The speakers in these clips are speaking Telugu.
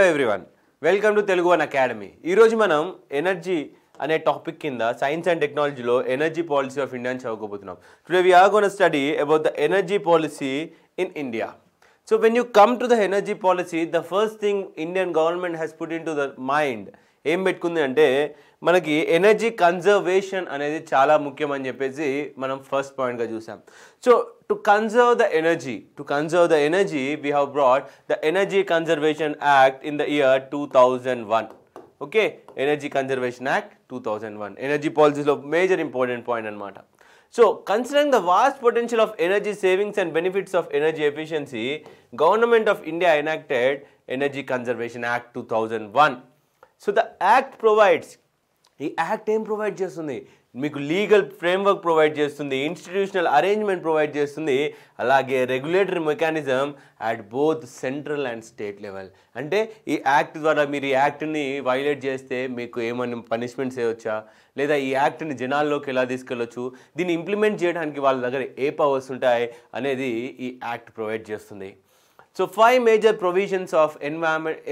everyone. Welcome to Telugu One Academy. ఈ రోజు మనం ఎనర్జీ అనే టాపిక్ కింద సైన్స్ అండ్ టెక్నాలజీలో ఎనర్జీ పాలసీ ఆఫ్ ఇండియా అని చదువుకోబోతున్నాం. Today we are going to study about the energy policy in India. So when you come to the energy policy, the first thing Indian government has put into the mind ఏం పెట్టుకుంది అంటే మనకి ఎనర్జీ కన్జర్వేషన్ అనేది చాలా ముఖ్యం అని చెప్పేసి మనం ఫస్ట్ పాయింట్గా చూసాం. So to conserve the energy we have brought the energy conservation act in the year 2001. Okay, energy conservation act 2001 energy పాలసీలో మేజర్ ఇంపార్టెంట్ పాయింట్ అనమాట. So, considering the vast potential of energy savings and benefits of energy efficiency, Government of India enacted Energy Conservation Act 2001. So, the Act provides, ఈ యాక్ట్ ఏం ప్రొవైడ్ చేస్తుంది, మీకు లీగల్ ఫ్రేమ్వర్క్ ప్రొవైడ్ చేస్తుంది, ఇన్స్టిట్యూషనల్ అరేంజ్మెంట్ ప్రొవైడ్ చేస్తుంది, అలాగే regulatory mechanism at both central and state level. అంటే ఈ యాక్ట్ ద్వారా మీరు ఈ యాక్ట్ని వైలేట్ చేస్తే మీకు ఏమైనా పనిష్మెంట్స్ వేయవచ్చా, లేదా ఈ యాక్ట్ని జనాల్లోకి ఎలా తీసుకెళ్ళొచ్చు, దీన్ని ఇంప్లిమెంట్ చేయడానికి వాళ్ళ దగ్గర ఏ పవర్స్ ఉంటాయి అనేది ఈ యాక్ట్ ప్రొవైడ్ చేస్తుంది. So 5 major provisions of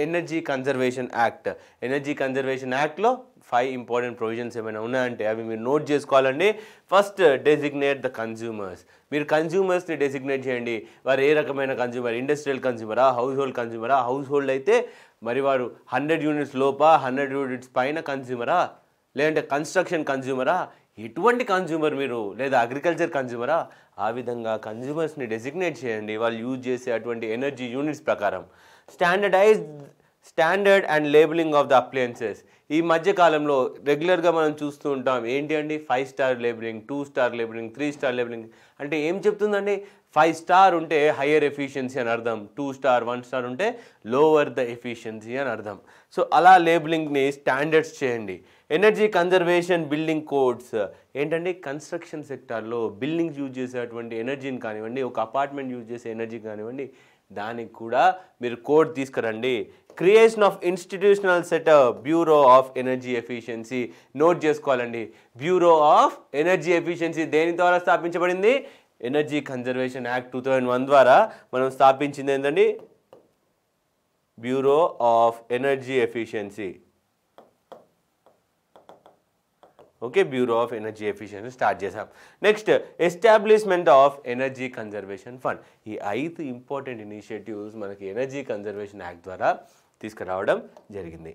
Energy Conservation Act. Energy Conservation Act లో 5 important provisions ఏమైనా ఉన్నాయంటే అవి మీరు నోట్ చేసుకోవాలండి. First, designate the consumers. మీరు కన్జ్యూమర్స్ని డెసిగ్నేట్ చేయండి. వారు ఏ రకమైన కన్జ్యూమర్, ఇండస్ట్రియల్ కన్జ్యూమరా, హౌస్ హోల్డ్ కన్జ్యూమరా, హౌస్ హోల్డ్ అయితే మరి వారు 100 యూనిట్స్ లోప 100 యూనిట్స్ పైన కన్జ్యూమరా, లేదంటే కన్స్ట్రక్షన్ కన్జ్యూమరా, ఎటువంటి కన్జ్యూమర్ మీరు, లేదా అగ్రికల్చర్ కన్జ్యూమరా, ఆ విధంగా కన్జ్యూమర్స్ని డెసిగ్నేట్ చేయండి వాళ్ళు యూజ్ చేసే అటువంటి ఎనర్జీ యూనిట్స్ ప్రకారం. Standard and labelling of the appliances. ఈ మధ్య కాలంలో రెగ్యులర్గా మనం చూస్తూ ఉంటాం ఏంటి అండి, 5 star labelling, 2 star labelling, 3 star labelling. అంటే ఏం చెప్తుందండి, 5 స్టార్ ఉంటే హయ్యర్ ఎఫిషియన్సీ అని అర్థం, 2 స్టార్ 1 స్టార్ ఉంటే లోవర్ ద ఎఫిషియన్సీ అని అర్థం. సో అలా లేబులింగ్ని స్టాండర్డ్స్ చేయండి. Energy conservation building codes. ఏంటంటే కన్స్ట్రక్షన్ సెక్టార్లో బిల్డింగ్స్ యూజ్ చేసేటువంటి ఎనర్జీని కానివ్వండి, ఒక అపార్ట్మెంట్ యూజ్ చేసే ఎనర్జీ కానివ్వండి, దానికి కూడా మీరు కోడ్ తీసుకురండి. Creation of institutional setup bureau of energy efficiency. Note చేసుకోవాలండి, బ్యూరో ఆఫ్ ఎనర్జీ ఎఫిషియన్సీ దేని ద్వారా స్థాపించబడింది, ఎనర్జీ కన్జర్వేషన్ యాక్ట్ 2001 ద్వారా మనం స్థాపించింది ఏంటండి, bureau of energy efficiency. Okay, bureau of energy efficiency start చేసాం. Next, establishment of energy conservation fund. ఈ 5 ఇంపార్టెంట్ ఇనిషియేటివ్స్ మనకి ఎనర్జీ కన్జర్వేషన్ యాక్ట్ ద్వారా తీసుకురావడం జరిగింది.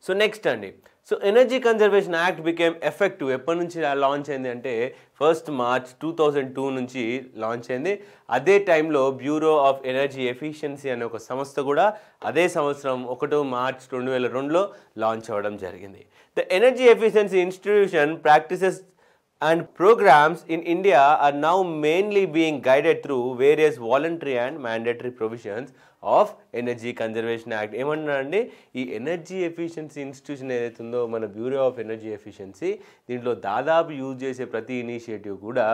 సో నెక్స్ట్ అండి, so energy conservation act became effective ఎప్పటి నుంచి లాంచ్ అయింది అంటే 1 మార్చ్ 2002 నుంచి లాంచ్ అయింది. అదే టైంలో బ్యూరో ఆఫ్ ఎనర్జీ ఎఫిషియన్సీ అనే ఒక సంస్థ కూడా అదే సంవత్సరం 1 మార్చ్ 2002లో లాంచ్ అవ్వడం జరిగింది. The energy efficiency institution practices and programs in India are now mainly being guided through various voluntary and mandatory provisions of Energy Conservation Act. ఏమన్నారండి, ఈ ఎనర్జీ ఎఫిషియన్సీ ఇన్స్టిట్యూషన్ ఏదైతే ఉందో మన బ్యూరో ఆఫ్ ఎనర్జీ ఎఫిషియన్సీ, దీంట్లో దాదాపు యూజ్ చేసే ప్రతి ఇనిషియేటివ్ కూడా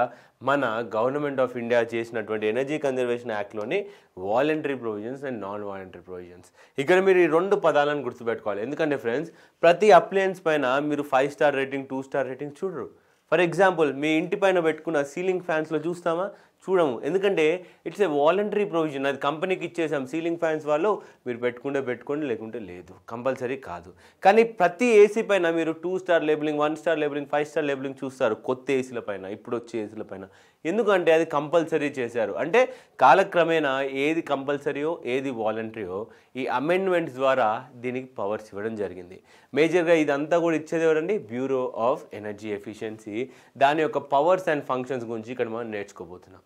మన గవర్నమెంట్ ఆఫ్ ఇండియా చేసినటువంటి ఎనర్జీ కన్జర్వేషన్ యాక్ట్లోని voluntary provisions and non voluntary provisions. ఇక్కడ మీరు ఈ 2 పదాలను గుర్తుపెట్టుకోవాలి. ఎందుకంటే ఫ్రెండ్స్, ప్రతి అప్లయన్స్ పైన మీరు 5 స్టార్ రేటింగ్, 2 స్టార్ రేటింగ్ చూడరు. ఫర్ ఎగ్జాంపుల్, మీ ఇంటి పైన పెట్టుకున్న సీలింగ్ ఫ్యాన్స్లో చూస్తామా, చూడము. ఎందుకంటే ఇట్స్ ఏ వాలంటరీ ప్రొవిజన్, అది కంపెనీకి ఇచ్చేసాం. సీలింగ్ ఫ్యాన్స్ వాళ్ళు మీరు పెట్టుకుంటే పెట్టుకోండి, లేకుంటే లేదు, కంపల్సరీ కాదు. కానీ ప్రతి ఏసీ పైన మీరు 2 star labelling, 1 star labelling, 5 star labelling చూస్తారు కొత్త ఏసీల పైన, ఇప్పుడు వచ్చే ఏసీల పైన. ఎందుకంటే అది కంపల్సరీ చేశారు. అంటే కాలక్రమేణా ఏది కంపల్సరీయో ఏది వాలంటరీయో ఈ అమెండ్మెంట్స్ ద్వారా దీనికి పవర్స్ ఇవ్వడం జరిగింది. మేజర్గా ఇదంతా కూడా ఇచ్చేది ఎవరండి, బ్యూరో ఆఫ్ ఎనర్జీ ఎఫిషియన్సీ. దాని యొక్క పవర్స్ అండ్ ఫంక్షన్స్ గురించి ఇక్కడ మనం నేర్చుకోబోతున్నాం.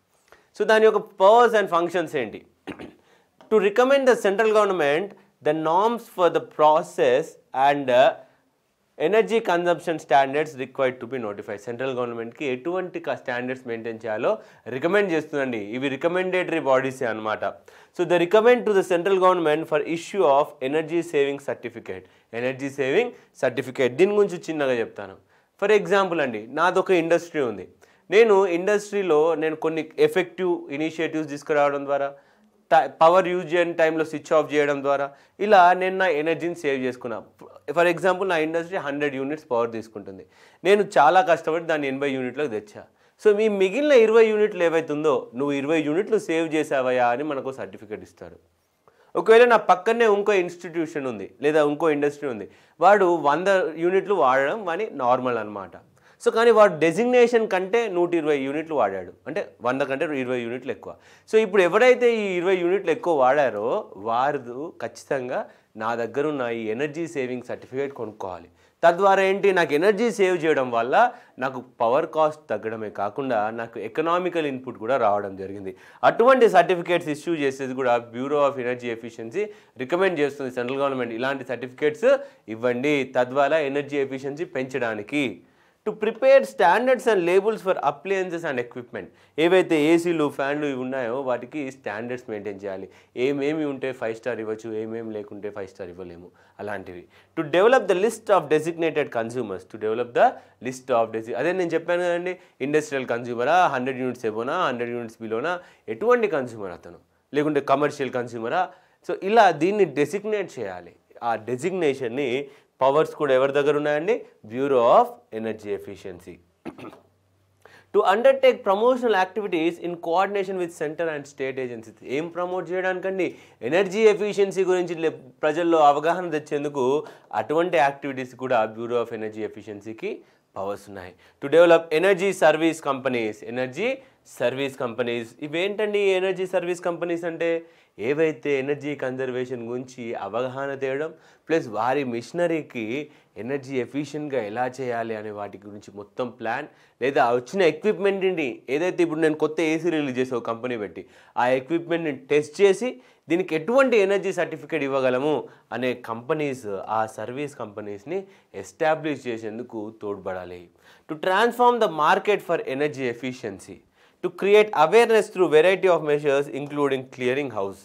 సో దాని యొక్క పవర్స్ అండ్ ఫంక్షన్స్ ఏంటి, to recommend the central government the norms for the process and energy consumption standards required to be notified. Central గవర్నమెంట్కి ఎటువంటి స్టాండర్డ్స్ మెయింటైన్ చేయాలో రికమెండ్ చేస్తుందండి. ఇవి రికమెండేటరీ బాడీసే అనమాట. So the recommend to the central government for issue of energy saving certificate. Energy saving certificate దీని గురించి చిన్నగా చెప్తాను. ఫర్ ఎగ్జాంపుల్ అండి, నాదొక ఇండస్ట్రీ ఉంది. నేను ఇండస్ట్రీలో కొన్ని ఎఫెక్టివ్ ఇనిషియేటివ్స్ తీసుకురావడం ద్వారా, పవర్ యూజ్ చేయని టైంలో స్విచ్ ఆఫ్ చేయడం ద్వారా ఇలా నేను నా ఎనర్జీని సేవ్ చేసుకున్నా. ఫర్ ఎగ్జాంపుల్, నా ఇండస్ట్రీ 100 యూనిట్స్ పవర్ తీసుకుంటుంది. నేను చాలా కష్టపడి దాన్ని 80 యూనిట్లకు తెచ్చా. సో మీ మిగిలిన 20 యూనిట్లు ఏవైతుందో, నువ్వు 20 యూనిట్లు సేవ్ చేసావయా అని మనకు సర్టిఫికేట్ ఇస్తారు. ఒకవేళ నా పక్కనే ఇంకో ఇన్స్టిట్యూషన్ ఉంది లేదా ఇంకో ఇండస్ట్రీ ఉంది, వాడు 100 యూనిట్లు వాడడం వాని నార్మల్ అనమాట. సో కానీ వాడు డెసిగ్నేషన్ కంటే 120 యూనిట్లు వాడాడు, అంటే 100 కంటే 20 యూనిట్లు ఎక్కువ. సో ఇప్పుడు ఎవరైతే ఈ 20 యూనిట్లు ఎక్కువ వాడారో వారు ఖచ్చితంగా నా దగ్గర ఉన్న ఈ ఎనర్జీ సేవింగ్ సర్టిఫికేట్ కొనుక్కోవాలి. తద్వారా ఏంటి, నాకు ఎనర్జీ సేవ్ చేయడం వల్ల నాకు పవర్ కాస్ట్ తగ్గడమే కాకుండా నాకు ఎకనామికల్ ఇన్పుట్ కూడా రావడం జరిగింది. అటువంటి సర్టిఫికేట్స్ ఇష్యూ చేసేది కూడా bureau of energy efficiency recommend చేస్తుంది సెంట్రల్ గవర్నమెంట్. ఇలాంటి సర్టిఫికేట్స్ ఇవ్వండి తద్వారా ఎనర్జీ ఎఫిషియన్సీ పెంచడానికి. To prepare standards and labels for appliances and equipment. ఏవైతే ఏసీలు ఫ్యాన్లు ఇవి ఉన్నాయో వాటికి స్టాండర్డ్స్ మెయింటైన్ చేయాలి. ఏమేమి ఉంటే 5 స్టార్ ఇవ్వచ్చు, ఏమేమి లేకుంటే 5 స్టార్ ఇవ్వలేము, అలాంటివి. To develop the list of designated consumers. To develop the list of అదే నేను చెప్పాను కదండి, ఇండస్ట్రియల్ కన్స్యూమరా, 100 యూనిట్స్ ఎబోనా, 100 యూనిట్స్ బిలోనా, ఎటువంటి కన్స్యూమర్ అతను, లేకుంటే కమర్షియల్ కన్స్యూమరా. సో ఇలా దీన్ని డెసిగ్నేట్ చేయాలి. ఆ డెసిగ్నేషన్ని పవర్స్ కూడా ఎవరి దగ్గర ఉన్నాయండి, bureau of energy efficiency. To undertake promotional activities in coordination with centre and state agencies. ఏం ప్రమోట్ చేయడానికండి, ఎనర్జీ ఎఫిషియన్సీ గురించి ప్రజల్లో అవగాహన తెచ్చేందుకు అటువంటి యాక్టివిటీస్ కూడా బ్యూరో ఆఫ్ ఎనర్జీ ఎఫిషియన్సీకి పవర్స్ ఉన్నాయి. To develop energy service companies. Energy service companies ఇవేంటండి, ఎనర్జీ సర్వీస్ కంపెనీస్ అంటే ఏవైతే ఎనర్జీ కన్జర్వేషన్ గురించి అవగాహన తేయడం ప్లస్ వారి మిషనరీకి ఎనర్జీ ఎఫిషియెంట్గా ఎలా చేయాలి అనే వాటి గురించి మొత్తం ప్లాన్, లేదా వచ్చిన ఎక్విప్మెంట్ని ఏదైతే ఇప్పుడు నేను కొత్త ఏసీ రిలీజ్ చేసే ఒక కంపెనీ పెట్టి ఆ ఎక్విప్మెంట్ని టెస్ట్ చేసి దీనికి ఎటువంటి ఎనర్జీ సర్టిఫికేట్ ఇవ్వగలము అనే కంపెనీస్, ఆ సర్వీస్ కంపెనీస్ని ఎస్టాబ్లిష్ చేసేందుకు తోడ్పడాలి. To transform the market for energy efficiency. To create awareness through variety of measures including clearing house.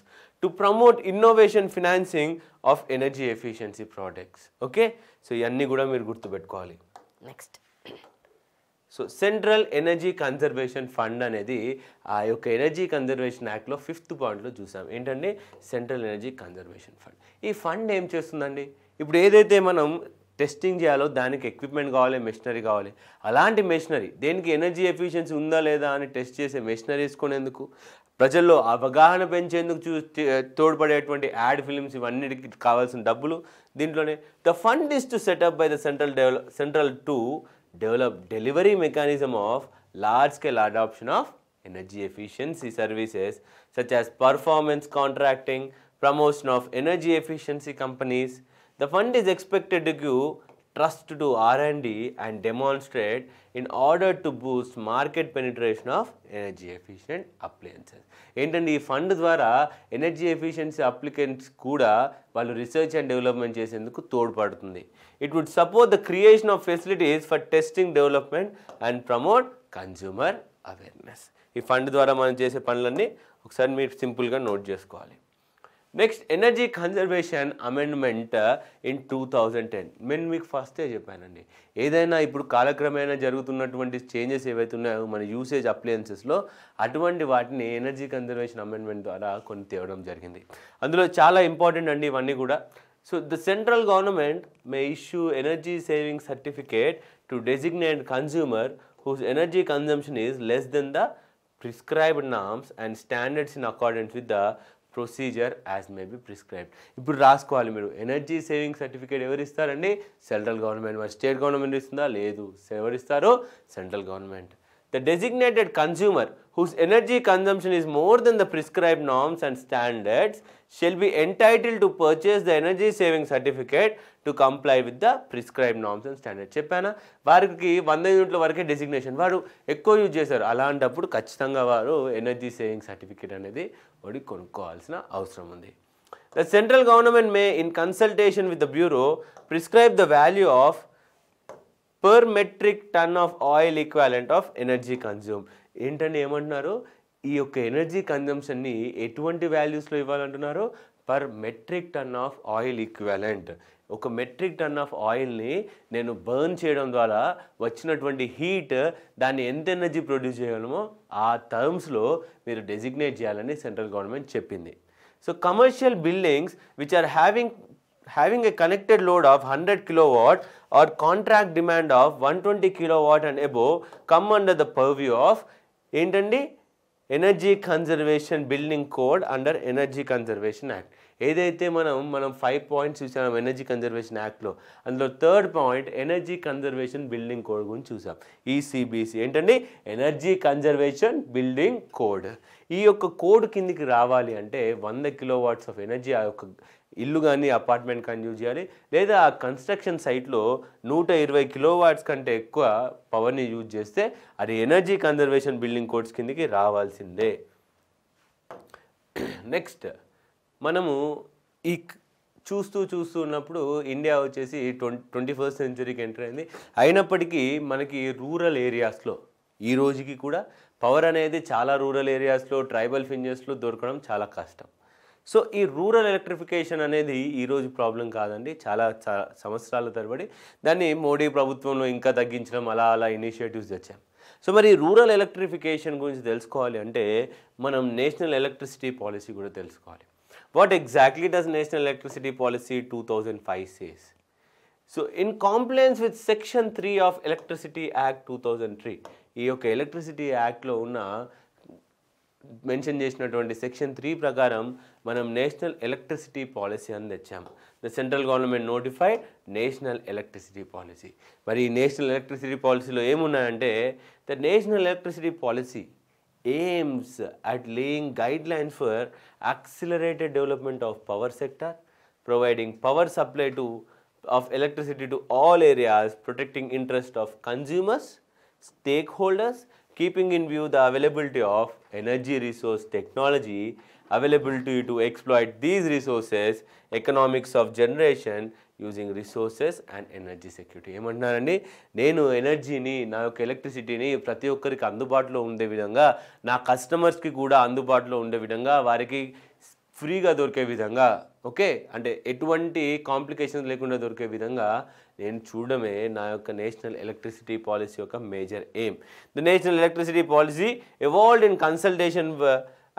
To promote innovation financing of energy efficiency products. Okay, so ఇవన్నీ కూడా మీరు గుర్తుపెట్టుకోవాలి. Next so central energy conservation fund అనేది ఆ యొక్క ఎనర్జీ కన్జర్వేషన్ యాక్ట్లో 5th పాయింట్లో చూసాం. ఏంటంటే సెంట్రల్ ఎనర్జీ కన్జర్వేషన్ ఫండ్. ఈ ఫండ్ ఏం చేస్తుందండి, ఇప్పుడు ఏదైతే మనం టెస్టింగ్ చేయాలో దానికి ఎక్విప్మెంట్ కావాలి, మెషినరీ కావాలి. అలాంటి మెషినరీ దేనికి ఎనర్జీ ఎఫిషియన్సీ ఉందా లేదా అని టెస్ట్ చేసే మెషినరీస్ కొనేందుకు, ప్రజల్లో అవగాహన పెంచేందుకు తోడ్పడేటువంటి యాడ్ ఫిల్మ్స్, ఇవన్నిటికి కావాల్సిన డబ్బులు దీంట్లోనే. The fund is to set up by the central to develop delivery mechanism of large scale adoption of energy efficiency services such as performance contracting, promotion of energy efficiency companies. The fund is expected to give trust to R&D and demonstrate in order to boost market penetration of energy efficient appliances. ఏంటంటే ఈ ఫండ్ ద్వారా ఎనర్జీ ఎఫిషియన్సీ అప్లికెంట్స్ కూడా వాళ్ళు రీసెర్చ్ అండ్ డెవలప్మెంట్ చేసేందుకు తోడ్పడుతుంది. It would support the creation of facilities for testing, development and promote consumer awareness. ఈ ఫండ్ ద్వారా మనం చేసే పనులన్నీ ఒకసారి మీరు సింపుల్గా నోట్ చేసుకోవాలి. Next energy conservation amendment in 2010. నేను మీకు ఫస్టే చెప్పానండి, ఏదైనా ఇప్పుడు కాలక్రమేణా జరుగుతున్నటువంటి చేంజెస్ ఏవైతే ఉన్నాయో మన యూసేజ్ అప్లయన్సెస్లో అటువంటి వాటిని ఎనర్జీ కన్జర్వేషన్ అమెండ్మెంట్ ద్వారా కొన్ని తేవడం జరిగింది. అందులో చాలా ఇంపార్టెంట్ అండి ఇవన్నీ కూడా. So the central government may issue energy saving certificate to designate consumer whose energy consumption is less than the prescribed norms and standards in accordance with the procedure as may be prescribed. ఇప్పుడు రాసుకోవాలి మీరు, ఎనర్జీ సేవింగ్ సర్టిఫికేట్ ఎవరు ఇస్తారండి, సెంట్రల్ గవర్నమెంట్. మరి స్టేట్ గవర్నమెంట్ ఇస్తుందా, లేదు. ఎవరు ఇస్తారు, central government. The designated consumer whose energy consumption is more than the prescribed norms and standards shall be entitled to purchase the energy saving certificate to comply with the prescribed norms and standards. చెప్పానా, వారికి 100 యూనిట్ల వరకే డెసిగ్నేషన్, వారు ఎక్కువ యూజ్ చేశారు, అలాంటప్పుడు ఖచ్చితంగా వారు ఎనర్జీ సేవింగ్ సర్టిఫికేట్ అనేది వాడి కొనుక్కోవాల్సిన అవసరం ఉంది. The central government may in consultation with the bureau prescribe the value of per metric ton of oil equivalent of energy consumed. ఏంటంటే ఏమంటున్నారు, ఈ యొక్క ఎనర్జీ కన్జంప్షన్ని ఎటువంటి వాల్యూస్లో ఇవ్వాలంటున్నారు, per metric ton of oil equivalent. ఒక మెట్రిక్ టన్ ఆఫ్ ఆయిల్ని నేను బర్న్ చేయడం ద్వారా వచ్చినటువంటి హీట్, దాన్ని ఎంత ఎనర్జీ ప్రొడ్యూస్ చేయగలమో ఆ టర్మ్స్లో మీరు డెసిగ్నేట్ చేయాలని సెంట్రల్ గవర్నమెంట్ చెప్పింది. So commercial buildings which are having a connected load of 100 kilowatt or contract demand of 120 kilowatt and above come under the purview of ఏంటండి energy conservation building code under energy conservation act. ఏదైతే మనం 5 పాయింట్స్ చూసాం ఎనర్జీ కన్జర్వేషన్ యాక్ట్లో, అందులో third point energy conservation building code గురించి చూసాం. ఈసీబీసీ ఏంటండి? Energy conservation building code. ఈ యొక్క కోడ్ కిందికి రావాలి అంటే 100 కిలోవాట్స్ ఆఫ్ ఎనర్జీ ఆ యొక్క ఇల్లు కానీ అపార్ట్మెంట్ కానీ యూజ్ చేయాలి, లేదా ఆ కన్స్ట్రక్షన్ సైట్లో 120 కిలోవాట్స్ కంటే ఎక్కువ పవర్ని యూజ్ చేస్తే అది ఎనర్జీ కన్జర్వేషన్ బిల్డింగ్ కోడ్స్ కిందికి రావాల్సిందే. నెక్స్ట్ మనము ఈ చూస్తూ ఉన్నప్పుడు ఇండియా వచ్చేసి 21st సెంచరీకి ఎంటర్ అయింది. అయినప్పటికీ మనకి రూరల్ ఏరియాస్లో ఈ రోజుకి కూడా పవర్ అనేది చాలా రూరల్ ఏరియాస్లో ట్రైబల్ ఫింజెస్లో దొరకడం చాలా కష్టం. సో ఈ రూరల్ ఎలక్ట్రిఫికేషన్ అనేది ఈరోజు ప్రాబ్లం కాదండి, చాలా సంవత్సరాల తరబడి దాన్ని మోడీ ప్రభుత్వంలో ఇంకా తగ్గించడం అలా ఇనిషియేటివ్స్ తెచ్చాం. సో మరి రూరల్ ఎలక్ట్రిఫికేషన్ గురించి తెలుసుకోవాలి అంటే మనం నేషనల్ ఎలక్ట్రిసిటీ పాలసీ కూడా తెలుసుకోవాలి. What exactly does national electricity policy 2005 says? So in compliance with section 3 of electricity act 2003, ఈ యొక్క ఎలక్ట్రిసిటీ యాక్ట్లో ఉన్న మెన్షన్ చేసినటువంటి సెక్షన్ 3 ప్రకారం మనం నేషనల్ ఎలక్ట్రిసిటీ పాలసీ అని తెచ్చాము. The central government notified national electricity policy. మరి ఈ నేషనల్ ఎలక్ట్రిసిటీ పాలసీలో ఏమున్నాయంటే the national electricity policy aims at laying guidelines for accelerated development of power sector, providing power supply of electricity to all areas, protecting interest of consumers, stakeholders, keeping in view the availability of energy resource technology, availability to exploit these resources, economics of generation, using resources and energy security. ఏమంటున్నారండి? నేను ఎనర్జీని, నా యొక్క ఎలక్ట్రిసిటీని ప్రతి ఒక్కరికి అందుబాటులో ఉండే విధంగా, నా కస్టమర్స్కి కూడా అందుబాటులో ఉండే విధంగా, వారికి ఫ్రీగా దొరికే విధంగా, ఓకే, అంటే ఎటువంటి కాంప్లికేషన్స్ లేకుండా దొరికే విధంగా నేను చూడడమే నా యొక్క నేషనల్ ఎలక్ట్రిసిటీ పాలసీ యొక్క major aim. The national electricity policy evolved in consultation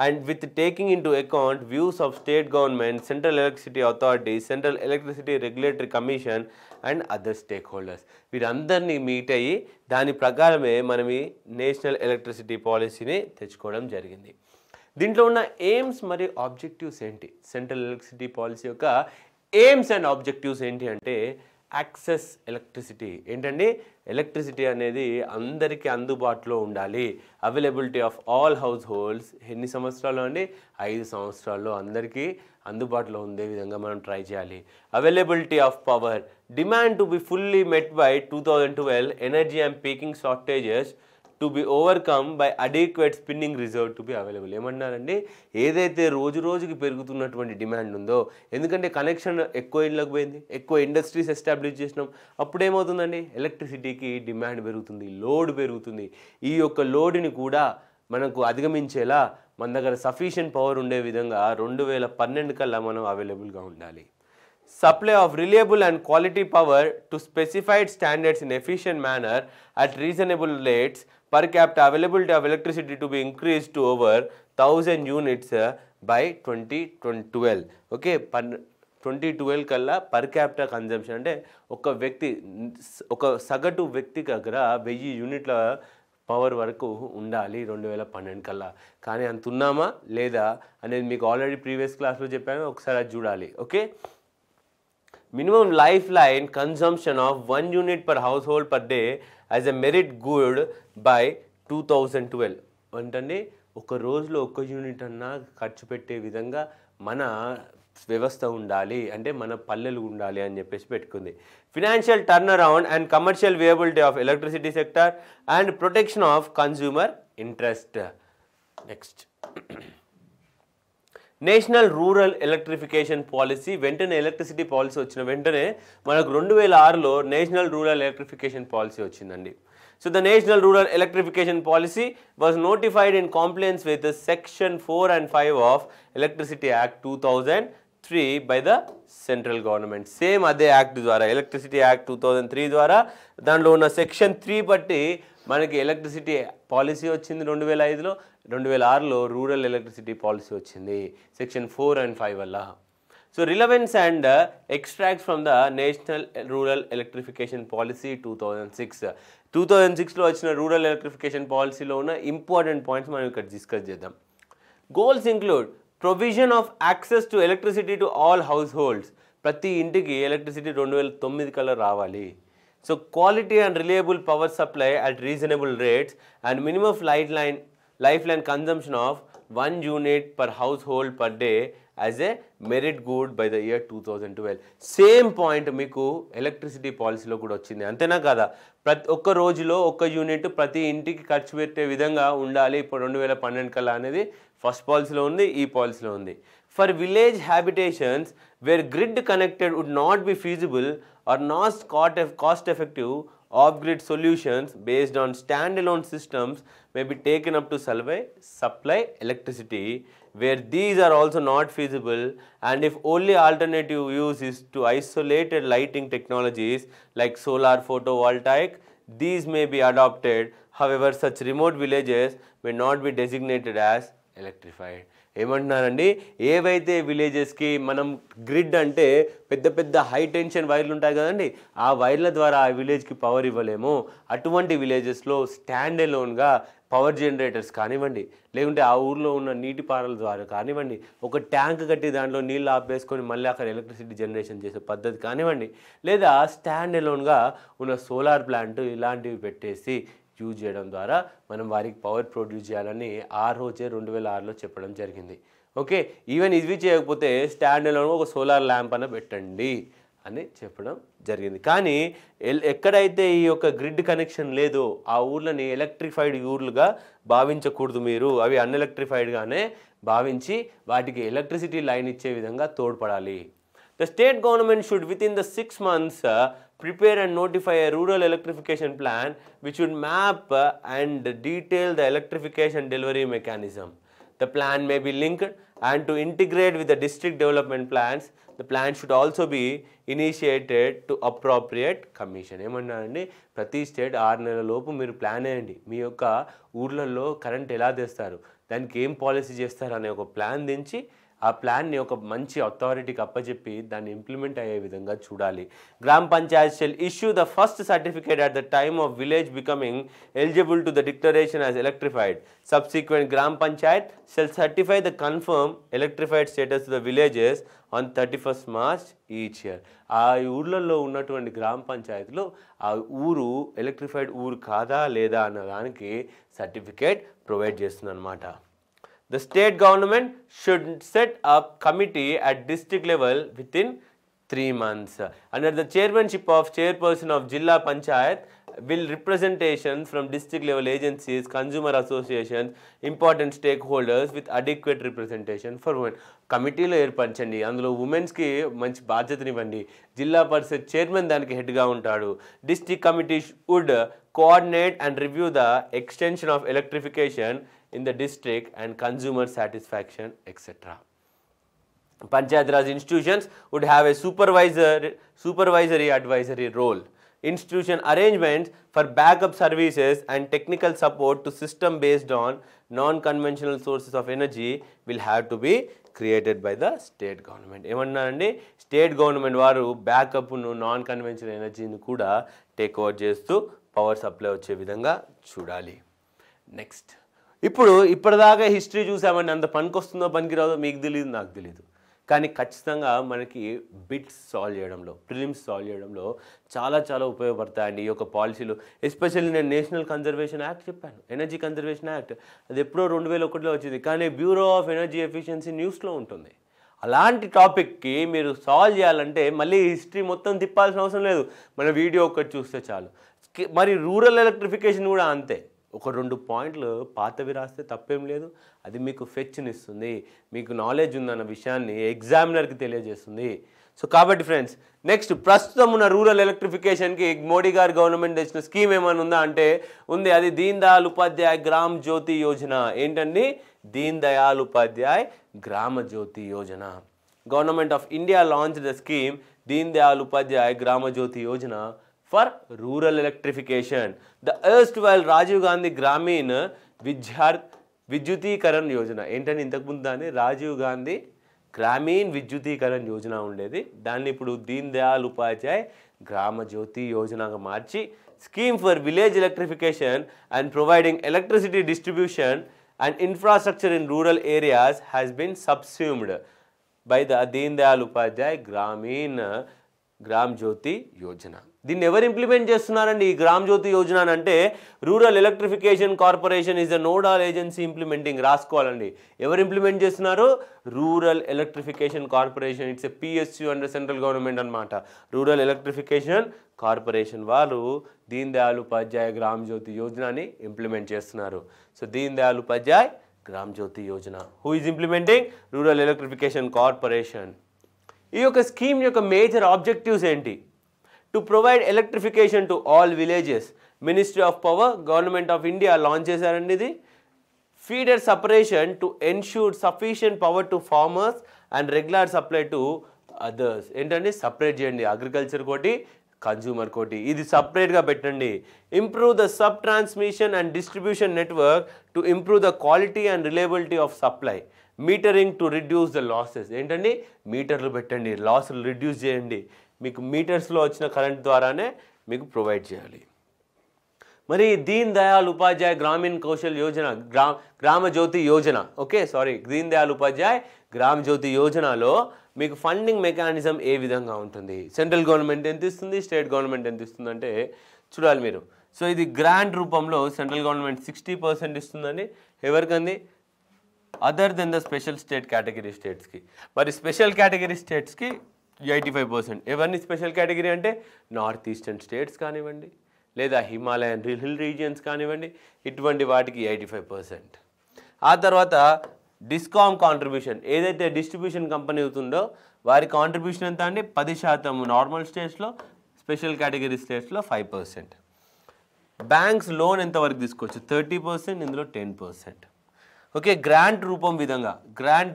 and with taking into account views of state government, central electricity authority, central electricity regulatory commission and other stakeholders. వీరందరినీ మీట్ అయ్యి దాని ప్రకారమే మనం ఈ నేషనల్ ఎలక్ట్రిసిటీ పాలసీని తెచ్చుకోవడం జరిగింది. దీంట్లో ఉన్న ఎయిమ్స్ మరియు ఆబ్జెక్టివ్స్ ఏంటి? సెంట్రల్ ఎలక్ట్రిసిటీ పాలసీ యొక్క ఎయిమ్స్ అండ్ ఆబ్జెక్టివ్స్ ఏంటి అంటే యాక్సెస్ ఎలక్ట్రిసిటీ. ఏంటండి? ఎలక్ట్రిసిటీ అనేది అందరికీ అందుబాటులో ఉండాలి. Availability of all house holds. ఎన్ని సంవత్సరాలు అండి? 5 సంవత్సరాల్లో అందరికీ అందుబాటులో ఉండే విధంగా మనం ట్రై చేయాలి. Availability of power. Demand to be fully met by 2012. Energy and peaking shortages to be overcome by adequate spinning reserve to be available. ఏమన్నారండి? ఏదైతే రోజుకి పెరుగుతున్నటువంటి డిమాండ్ ఉందో, ఎందుకంటే కనెక్షన్ ఎక్కువ ఇళ్ళకి పోయింది, ఎక్కువ ఇండస్ట్రీస్ ఎస్టాబ్లిష్ చేసినాం, అప్పుడేమవుతుందండి? ఎలక్ట్రిసిటీకి డిమాండ్ పెరుగుతుంది, లోడ్ పెరుగుతుంది. ఈ యొక్క లోడ్ని కూడా మనకు అధిగమించేలా మన దగ్గర సఫిషియెంట్ పవర్ ఉండే విధంగా 2012 కల్లా మనం అవైలబుల్గా ఉండాలి. Supply of reliable and quality power to specified standards in efficient manner at reasonable rates. Per capita availability of electricity to be increased to over 1000 units by 2012. Okay, 2012 కల్లా పర్ క్యాపిటల్ కన్జంప్షన్ అంటే ఒక సగటు వ్యక్తి దగ్గర 1000 యూనిట్ల పవర్ వరకు ఉండాలి 2012 కల్లా. కానీ అంత ఉన్నామా లేదా అనేది మీకు ఆల్రెడీ ప్రీవియస్ క్లాస్లో చెప్పాను, ఒకసారి అది చూడాలి. Okay, minimum lifeline consumption of 1 unit per household per day as a merit good by 2012. అంటే ఒక రోజులో 1 యూనిట్ అన్నా ఖర్చు పెట్టే విధంగా మన వ్యవస్థ ఉండాలి, అంటే మన పల్లెలు ఉండాలి అని చెప్పేసి పెట్టుకుంది. Financial turn around and commercial viability of electricity sector and protection of consumer interest. Next national rural electrification policy. వెంటనే ఎలక్ట్రిసిటీ పాలసీ వచ్చిన వెంటనే మనకు 2006లో నేషనల్ రూరల్ ఎలక్ట్రిఫికేషన్ పాలసీ వచ్చిందండి. So the national rural electrification policy was notified in compliance with section 4 and 5 of electricity act 2003 by the central government. Same అదే యాక్ట్ ద్వారా, ఎలక్ట్రిసిటీ యాక్ట్ 2003 ద్వారా దాంట్లో ఉన్న సెక్షన్ 3 బట్టి మనకి ఎలక్ట్రిసిటీ పాలసీ వచ్చింది 2005లో. 2006లో రూరల్ ఎలక్ట్రిసిటీ పాలసీ వచ్చింది సెక్షన్ 4 and 5 వల్ల. So relevance and extracts from the national rural electrification policy 2006లో వచ్చిన రూరల్ ఎలక్ట్రిఫికేషన్ పాలసీలో ఉన్న ఇంపార్టెంట్ పాయింట్స్ మనం ఇక్కడ డిస్కస్ చేద్దాం. Goals include provision of access to electricity to all house holds, ప్రతి ఇంటికి ఎలక్ట్రిసిటీ 2009 కల్లా రావాలి. So quality and reliable power supply at reasonable rates and minimum life line consumption of 1 unit per household per day as a merit good by the year 2012. Same point మీకు ఎలక్ట్రిసిటీ పాలసీలో కూడా వచ్చింది, అంతేనా కదా? ఒక్క రోజులో 1 యూనిట్ ప్రతి ఇంటికి ఖర్చు పెట్టే విధంగా ఉండాలి ఇప్పుడు 2012 కల్లా అనేది ఫస్ట్ పాలసీలో ఉంది, ఈ పాలసీలో ఉంది. For village habitations where grid connected would not be feasible or not cost effective, off-grid solutions based on standalone systems may be taken up to supply electricity where these are also not feasible, and if only alternative use is to isolated lighting technologies like solar photovoltaic, these may be adopted. However, such remote villages may not be designated as electrified. ఏమంటున్నారండి, ఏవైతే విలేజెస్కి మనం గ్రిడ్ అంటే పెద్ద పెద్ద హై టెన్షన్ వైర్లు ఉంటాయి కదండి, ఆ వైర్ల ద్వారా ఆ విలేజ్కి పవర్ ఇవ్వలేము, అటువంటి విలేజెస్లో స్టాండ్ ఎలోన్గా పవర్ జనరేటర్స్ కానివ్వండి, లేకుంటే ఆ ఊర్లో ఉన్న నీటిపారుల ద్వారా కానివ్వండి, ఒక ట్యాంక్ కట్టి దాంట్లో నీళ్ళు ఆపేసుకొని మళ్ళీ అక్కడ ఎలక్ట్రిసిటీ జనరేషన్ చేసే పద్ధతి కానివ్వండి, లేదా స్టాండ్ ఎలోన్గా ఉన్న సోలార్ ప్లాంట్ ఇలాంటివి పెట్టేసి యూజ్ చేయడం ద్వారా మనం వారికి పవర్ ప్రొడ్యూస్ చేయాలని ఆ రోజే 2006లో చెప్పడం జరిగింది. ఓకే, ఈవెన్ ఇవి చేయకపోతే స్టాండ్ ఎలోన్ ఒక సోలార్ ల్యాంప్ అన్న పెట్టండి అని చెప్పడం జరిగింది. కానీ ఎక్కడైతే ఈ యొక్క గ్రిడ్ కనెక్షన్ లేదో ఆ ఊర్లని ఎలక్ట్రిఫైడ్ ఊర్లుగా భావించకూడదు, మీరు అవి అన్ఎలక్ట్రిఫైడ్గానే భావించి వాటికి ఎలక్ట్రిసిటీ లైన్ ఇచ్చే విధంగా తోడ్పడాలి. The state government should within the 6 months prepare and notify a rural electrification plan which would map and detail the electrification delivery mechanism. The plan may be linked and to integrate with the district development plans. The plan should also be initiated to appropriate commission. ఏమన్నారండి, ప్రతి స్టేట్ 6 నెలల లోపు మీరు ప్లాన్ వేయండి, మీ యొక్క ఊర్లలో కరెంట్ ఎలా తెస్తారు, దానికి ఏం పాలసీ చేస్తారు అనే ఒక ప్లాన్ దించి ఆ ప్లాన్ని ఒక మంచి అథారిటీకి అప్పచెప్పి దాన్ని ఇంప్లిమెంట్ అయ్యే విధంగా చూడాలి. Gram Panchayat shall issue the first certificate at the time of village becoming eligible to the declaration as electrified. Subsequent Gram Panchayat shall certify the confirm electrified status to the villages on 31st March each year. ఆ ఊర్లలో ఉన్నటువంటి గ్రామ పంచాయతీలో ఆ ఊరు ఎలక్ట్రిఫైడ్ ఊరు కాదా లేదా అన్న దానికి సర్టిఫికేట్ ప్రొవైడ్ చేస్తుంది అన్నమాట. The state government should set up committee at district level within 3 months. Under the chairmanship of chairperson of Jilla Panchayat will representation from district level agencies, consumer associations, important stakeholders with adequate representation for women. కమిటీలో ఏర్పరచండి, అందులో ఉమెన్స్కి మంచి బాధ్యతనివ్వండి, జిల్లా పరిషత్ చైర్మన్ దానికి హెడ్గా ఉంటాడు. District committee would coordinate and review the extension of electrification in the district and consumer satisfaction, etc. Panchayat Raj institutions would have a supervisory advisory role. Institution arrangements for backup services and technical support to system based on non-conventional sources of energy will have to be created by the state government. ఏమన్నారండి, స్టేట్ గవర్నమెంట్ వారు బ్యాకప్ను నాన్ కన్వెన్షనల్ ఎనర్జీని కూడా టేక్ ఓవర్ చేస్తూ పవర్ సప్లై వచ్చే విధంగా చూడాలి. నెక్స్ట్, ఇప్పటిదాకా హిస్టరీ చూసామండి, అంత పనికొస్తుందో పనికిరాదో మీకు తెలియదు, నాకు తెలియదు, కానీ ఖచ్చితంగా మనకి బిట్స్ సాల్వ్ చేయడంలో, ప్రిలిమ్స్ సాల్వ్ చేయడంలో చాలా చాలా ఉపయోగపడతాయండి ఈ యొక్క పాలసీలు. ఎస్పెషల్లీ నేను నేషనల్ కన్జర్వేషన్ యాక్ట్ చెప్పాను, ఎనర్జీ కన్జర్వేషన్ యాక్ట్, అది ఎప్పుడో 2001లో వచ్చింది, కానీ బ్యూరో ఆఫ్ ఎనర్జీ ఎఫిషియన్సీ న్యూస్లో ఉంటుంది. అలాంటి టాపిక్కి మీరు సాల్వ్ చేయాలంటే మళ్ళీ హిస్టరీ మొత్తం తిప్పాల్సిన అవసరం లేదు, మన వీడియో ఒకటి చూస్తే చాలు. మరి రూరల్ ఎలక్ట్రిఫికేషన్ కూడా అంతే, ఒక 2 పాయింట్లు పాతవి రాస్తే తప్పేం లేదు, అది మీకు ఫెచ్నిస్తుంది, మీకు నాలెడ్జ్ ఉందన్న విషయాన్ని ఎగ్జామినర్కి తెలియజేస్తుంది. సో కాబట్టి ఫ్రెండ్స్, నెక్స్ట్ ప్రస్తుతం ఉన్న రూరల్ ఎలక్ట్రిఫికేషన్కి మోడీ గారి గవర్నమెంట్ తెచ్చిన స్కీమ్ ఏమైనా ఉందా అంటే ఉంది, అది దీన్ దయాళ్ ఉపాధ్యాయ్ గ్రామ్ జ్యోతి యోజన. ఏంటండి, Deen Dayal Upadhyay Grama Jyoti Yojana. Government of India launch the scheme Deen Dayal Upadhyay Grama Jyoti Yojana for rural electrification. The erstwhile Rajiv Gandhi Gramin Vidyutikaran Yojana. ఏంటని ఇంతకుముందు దాన్ని రాజీవ్ గాంధీ గ్రామీణ విద్యుతీకరణ యోజన ఉండేది, దాన్ని ఇప్పుడు దీన్ దయాళ్ ఉపాధ్యాయ్ గ్రామ జ్యోతి యోజనగా మార్చి scheme for village electrification and providing electricity distribution and infrastructure in rural areas has been subsumed by the Deen Dayal Upadhyay Gram Jyoti Yojana. దీన్ని ఎవరు ఇంప్లిమెంట్ చేస్తున్నారండి ఈ గ్రామ్ జ్యోతి యోజన అంటే? Rural electrification corporation is the nodal agency implementing. రాసుకోవాలండి, ఎవరు ఇంప్లిమెంట్ చేస్తున్నారు? Rural electrification corporation. It's a PSU under central government అనమాట. రూరల్ ఎలక్ట్రిఫికేషన్ కార్పొరేషన్ వాళ్ళు దీన్ దయాళ్ ఉపాధ్యాయ్ గ్రామ్ జ్యోతి యోజనని ఇంప్లిమెంట్ చేస్తున్నారు. So Deen Dayal Upadhyay Gram Jyoti Yojana. Who is implementing? Rural electrification corporation. ఈ యొక్క స్కీమ్ యొక్క మేజర్ ఆబ్జెక్టివ్స్ ఏంటి? To provide electrification to all villages. Ministry of power, government of India launch చేశారండి ఇది. Feeder separation to ensure sufficient power to farmers and regular supply to others. ఏంటండి? సపరేట్ చేయండి, అగ్రికల్చర్ కోటి, కన్జ్యూమర్ కోటి, ఇది సపరేట్గా పెట్టండి. Improve the sub transmission and distribution network to improve the quality and reliability of supply. Metering to reduce the losses. ఏంటండి? మీటర్లు పెట్టండి, లాసులు రిడ్యూస్ చేయండి. మీకు మీటర్స్లో వచ్చిన కరెంట్ ద్వారానే మీకు ప్రొవైడ్ చేయాలి. మరి దీన్ దయాళ్ ఉపాధ్యాయ్ గ్రామీణ కౌశల్ యోజన, గ్రామ జ్యోతి యోజన, దీన్ దయాళ్ ఉపాధ్యాయ్ గ్రామ జ్యోతి యోజనలో మీకు ఫండింగ్ మెకానిజం ఏ విధంగా ఉంటుంది? సెంట్రల్ గవర్నమెంట్ ఎంత ఇస్తుంది, స్టేట్ గవర్నమెంట్ ఎంత ఇస్తుంది అంటే చూడాలి మీరు. సో ఇది గ్రాంట్ రూపంలో సెంట్రల్ గవర్నమెంట్ 60% ఇస్తుందండి. ఎవరికండి? Other than the special state category స్టేట్స్కి. మరి స్పెషల్ కేటగిరీ స్టేట్స్కి 85%. ఎవరిని స్పెషల్ కేటగిరీ అంటే? నార్త్ ఈస్టర్న్ స్టేట్స్ కానివ్వండి, లేదా హిమాలయన్ హిల్ రీజియన్స్ కానివ్వండి, ఇటువంటి వాటికి 85%. ఆ తర్వాత డిస్కామ్ కాంట్రిబ్యూషన్, ఏదైతే డిస్ట్రిబ్యూషన్ కంపెనీ అవుతుందో వారి కాంట్రిబ్యూషన్ ఎంత అండి? 10% నార్మల్ స్టేట్స్లో, స్పెషల్ కేటగిరీ స్టేట్స్లో 5%. బ్యాంక్స్ లోన్ ఎంతవరకు తీసుకోవచ్చు? 30%, ఇందులో 10%. గ్రాంట్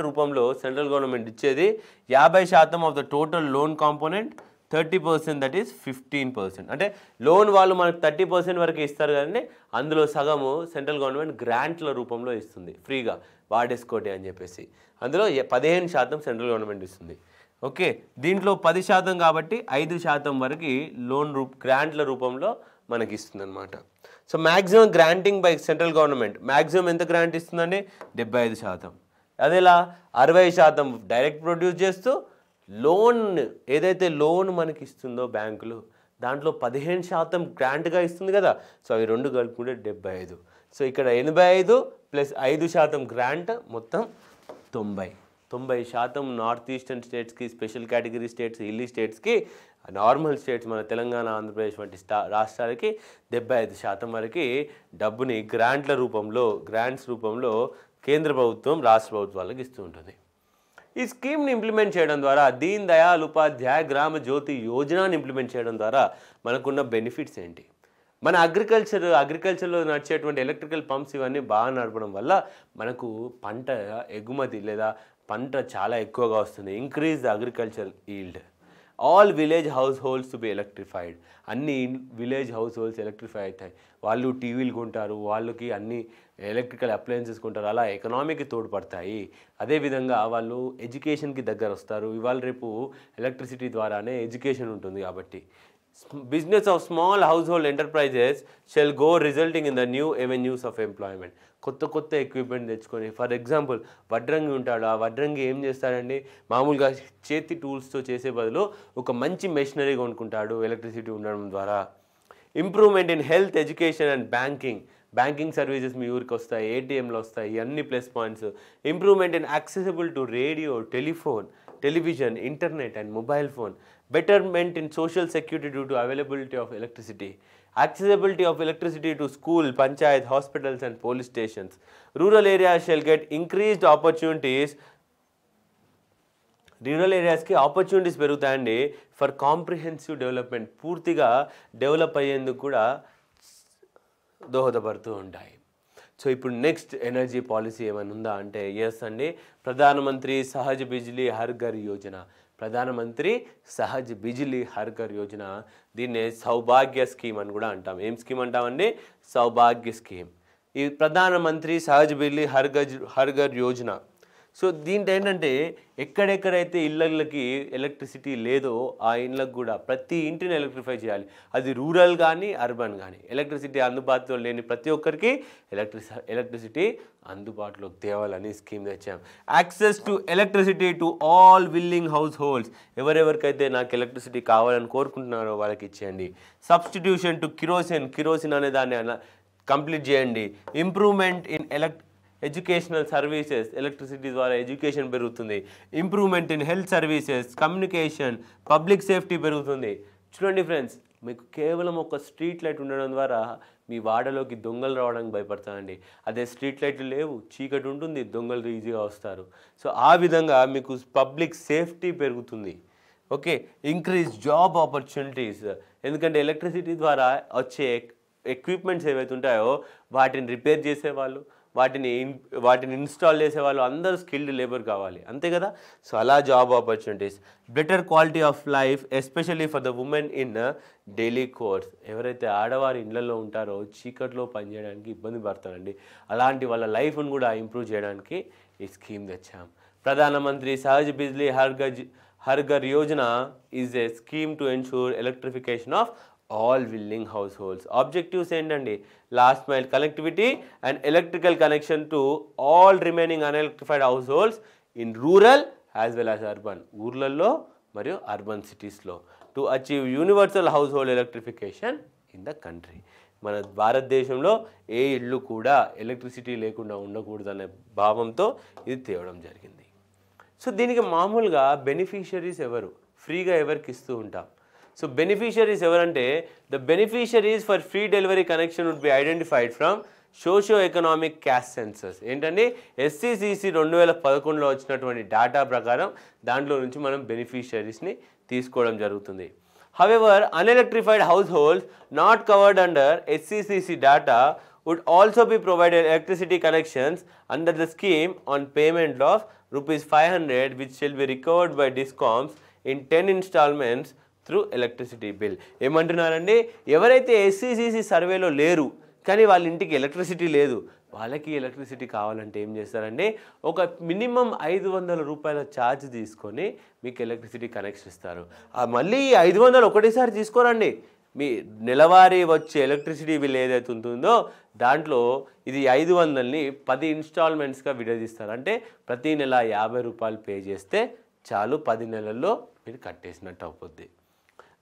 రూపంలో సెంట్రల్ గవర్నమెంట్ ఇచ్చేది 50% of the total loan component, 30% that is 15%. అంటే లోన్ వాళ్ళు మనకు 30% వరకు ఇస్తారు కదండి, అందులో సగము సెంట్రల్ గవర్నమెంట్ గ్రాంట్ల రూపంలో ఇస్తుంది ఫ్రీగా, వాడేసుకోండి అని చెప్పేసి. అందులో 15% సెంట్రల్ గవర్నమెంట్ ఇస్తుంది. దీంట్లో 10% కాబట్టి 5% వరకు లోన్ గ్రాంట్ల రూపంలో మనకి ఇస్తుంది అనమాట. So maximum granting by central government, maximum ఎంత గ్రాంట్ ఇస్తుందండి? 75%. అదేలా 60% డైరెక్ట్ ప్రొడ్యూస్ చేస్తూ, లోన్ ఏదైతే లోన్ మనకి ఇస్తుందో బ్యాంకులు, దాంట్లో 15% గ్రాంట్గా ఇస్తుంది కదా. సో అవి రెండు కలుపుకుంటే 75. సో ఇక్కడ 85 ప్లస్ 5% గ్రాంట్, మొత్తం 90% నార్త్ ఈస్టర్న్ స్టేట్స్కి, స్పెషల్ కేటగిరీ స్టేట్స్, హిల్లీ స్టేట్స్కి, నార్మల్ స్టేట్స్ మన తెలంగాణ, ఆంధ్రప్రదేశ్ వంటి రాష్ట్రాలకి 75% వరకు డబ్బుని గ్రాంట్ల రూపంలో, గ్రాంట్స్ రూపంలో కేంద్ర ప్రభుత్వం రాష్ట్ర ప్రభుత్వాలకు ఇస్తూ ఉంటుంది. ఈ స్కీమ్ని ఇంప్లిమెంట్ చేయడం ద్వారా, దీన్ దయాళ్ ఉపాధ్యాయ్ గ్రామ జ్యోతి యోజనని ఇంప్లిమెంట్ చేయడం ద్వారా మనకున్న బెనిఫిట్స్ ఏంటి? మన అగ్రికల్చర్లో నడిచేటువంటి ఎలక్ట్రికల్ పంప్స్ ఇవన్నీ బాగా నడపడం వల్ల మనకు పంట ఎగుమతి లేదా పంట చాలా ఎక్కువగా వస్తుంది. Increase the agriculture yield. All village house holds to be electrified. అన్ని విలేజ్ హౌస్ హోల్డ్స్ ఎలక్ట్రిఫై అవుతాయి. వాళ్ళు టీవీలు కొంటారు, వాళ్ళకి అన్ని ఎలక్ట్రికల్ అప్లయన్సెస్ కొంటారు, అలా ఎకనామీకి తోడ్పడతాయి. అదేవిధంగా వాళ్ళు ఎడ్యుకేషన్కి దగ్గర వస్తారు. ఇవాళ రేపు ఎలక్ట్రిసిటీ ద్వారానే ఎడ్యుకేషన్ ఉంటుంది కాబట్టి. Business of small household enterprises shall go resulting in the new avenues of employment. కొత్త ఎక్విప్మెంట్ తెచ్చుకొని, ఫర్ ఎగ్జాంపుల్ వడ్రంగి ఉంటాడు, ఆ వడ్రంగి ఏం చేస్తాడండి, మామూలుగా చేతి టూల్స్తో చేసే బదులు ఒక మంచి మెషినరీ కొనుక్కుంటాడు ఎలక్ట్రిసిటీ ఉండడం ద్వారా. Improvement in health, education and banking services మీ ఊరికి వస్తాయి, ఏటీఎంలు వస్తాయి, అన్ని plus points. Improvement in accessible to radio, television, internet and mobile phone. Betterment in social security due to availability of electricity. Accessibility of electricity to school, panchayat, hospitals and police stations. Rural areas shall get increased opportunities. Rural ఏరియాస్కి ఆపర్చునిటీస్ పెరుగుతాయండి ఫర్ కాంప్రిహెన్సివ్ డెవలప్మెంట్. పూర్తిగా డెవలప్ అయ్యేందుకు కూడా దోహదపడుతూ ఉంటాయి. సో ఇప్పుడు నెక్స్ట్ ఎనర్జీ పాలసీ ఏమైనా ఉందా అంటే ఎస్ అండి, ప్రధానమంత్రి సహజ్ బిజ్లీ హర్ ఘర్ యోజన. ప్రధానమంత్రి సహజ్ బిజ్లీ హర్ ఘర్ యోజన, దీన్నే సౌభాగ్య స్కీమ్ అని కూడా అంటాం. ఏం స్కీమ్ అంటామండి? సౌభాగ్య స్కీమ్. ఈ ప్రధానమంత్రి సహజ్ బిజ్లీ హర్ ఘర్ యోజన. సో దీంట్లో ఏంటంటే ఎక్కడెక్కడైతే ఇళ్ళకి ఎలక్ట్రిసిటీ లేదో ఆ ఇళ్ళకు కూడా ప్రతి ఇంటిని ఎలక్ట్రిఫై చేయాలి. అది రూరల్ కానీ అర్బన్ కానీ ఎలక్ట్రిసిటీ అందుబాటులో లేని ప్రతి ఒక్కరికి ఎలక్ట్రిసిటీ అందుబాటులోకి తేవాలని స్కీమ్ తెచ్చాం. Access to electricity to all willing households, ఎవరెవరికైతే నాకు ఎలక్ట్రిసిటీ కావాలని కోరుకుంటున్నారో వాళ్ళకి ఇచ్చేయండి. సబ్స్టిట్యూషన్ టు కిరోసిన్ అనే దాన్ని కంప్లీట్ చేయండి. Improvement in educational services, electricity ద్వారా ఎడ్యుకేషన్ పెరుగుతుంది. Improvement in health services, communication, public safety పెరుగుతుంది. చూడండి ఫ్రెండ్స్, మీకు కేవలం ఒక స్ట్రీట్ లైట్ ఉండడం ద్వారా మీ వాడలోకి దొంగలు రావడానికి భయపడతానండి. అదే స్ట్రీట్ లైట్లు లేవు, చీకటి ఉంటుంది, దొంగలు ఈజీగా వస్తారు. సో ఆ విధంగా మీకు పబ్లిక్ సేఫ్టీ పెరుగుతుంది. ఓకే, ఇంక్రీజ్ జాబ్ ఆపర్చునిటీస్, ఎందుకంటే ఎలక్ట్రిసిటీ ద్వారా వచ్చే ఎక్విప్మెంట్స్ ఏవైతే ఉంటాయో వాటిని రిపేర్ చేసేవాళ్ళు, వాటిని ఇన్స్టాల్ చేసేవాళ్ళు అందరూ స్కిల్డ్ లేబర్ కావాలి, అంతే కదా. సో అలా job opportunities. Better quality of life especially for the women in daily course, ఎవరైతే ఆడవారి ఇళ్లలో ఉంటారో చీకట్లో పనిచేయడానికి ఇబ్బంది పడతారండి, అలాంటి వాళ్ళ లైఫ్ను కూడా ఇంప్రూవ్ చేయడానికి ఈ స్కీమ్ తెచ్చాం. ప్రధానమంత్రి Sahaj Bijli Har Ghar Yojana is a scheme to ensure electrification of all willing households. Objectives ఏంటండి, last mile connectivity and electrical connection to all remaining unelectrified house in rural as well as urban, ఊర్లలో మరియు అర్బన్ సిటీస్లో, to achieve universal household electrification in the country. మన భారతదేశంలో ఏ ఇల్లు కూడా ఎలక్ట్రిసిటీ లేకుండా ఉండకూడదనే భావంతో ఇది తేవడం జరిగింది. సో దీనికి మామూలుగా బెనిఫిషరీస్ ఎవరు, ఫ్రీగా ఎవరికి ఇస్తూ ఉంటాం. సో బెనిఫిషరీస్ ఎవరంటే, the beneficiaries for free delivery connection would be identified from socio economic caste census. ఏంటంటే SCCC 2011లో వచ్చినటువంటి డేటా ప్రకారం దాంట్లో నుంచి మనం బెనిఫిషరీస్ని తీసుకోవడం జరుగుతుంది. However unelectrified households not covered under SCCC data would also be provided electricity connections under the scheme on payment of ₹500 which shall be recovered by DISCOMs in 10 installments through electricity bill. ఏమంటున్నారండి, ఎవరైతే SCCC సర్వేలో లేరు కానీ వాళ్ళ ఇంటికి ఎలక్ట్రిసిటీ లేదు, వాళ్ళకి ఎలక్ట్రిసిటీ కావాలంటే ఏం చేస్తారండి, ఒక మినిమం ₹500 ఛార్జ్ తీసుకొని మీకు ఎలక్ట్రిసిటీ కనెక్షన్ ఇస్తారు. మళ్ళీ ఈ 500 ఒకటేసారి తీసుకోరండి, మీ నెలవారీ వచ్చే ఎలక్ట్రిసిటీ బిల్ ఏదైతే ఉంటుందో దాంట్లో ఇది 500ని 10 ఇన్స్టాల్మెంట్స్గా విడదీస్తారు. అంటే ప్రతి నెల ₹50 పే చేస్తే చాలు, 10 నెలల్లో మీరు కట్టేసినట్టు అవుతుంది.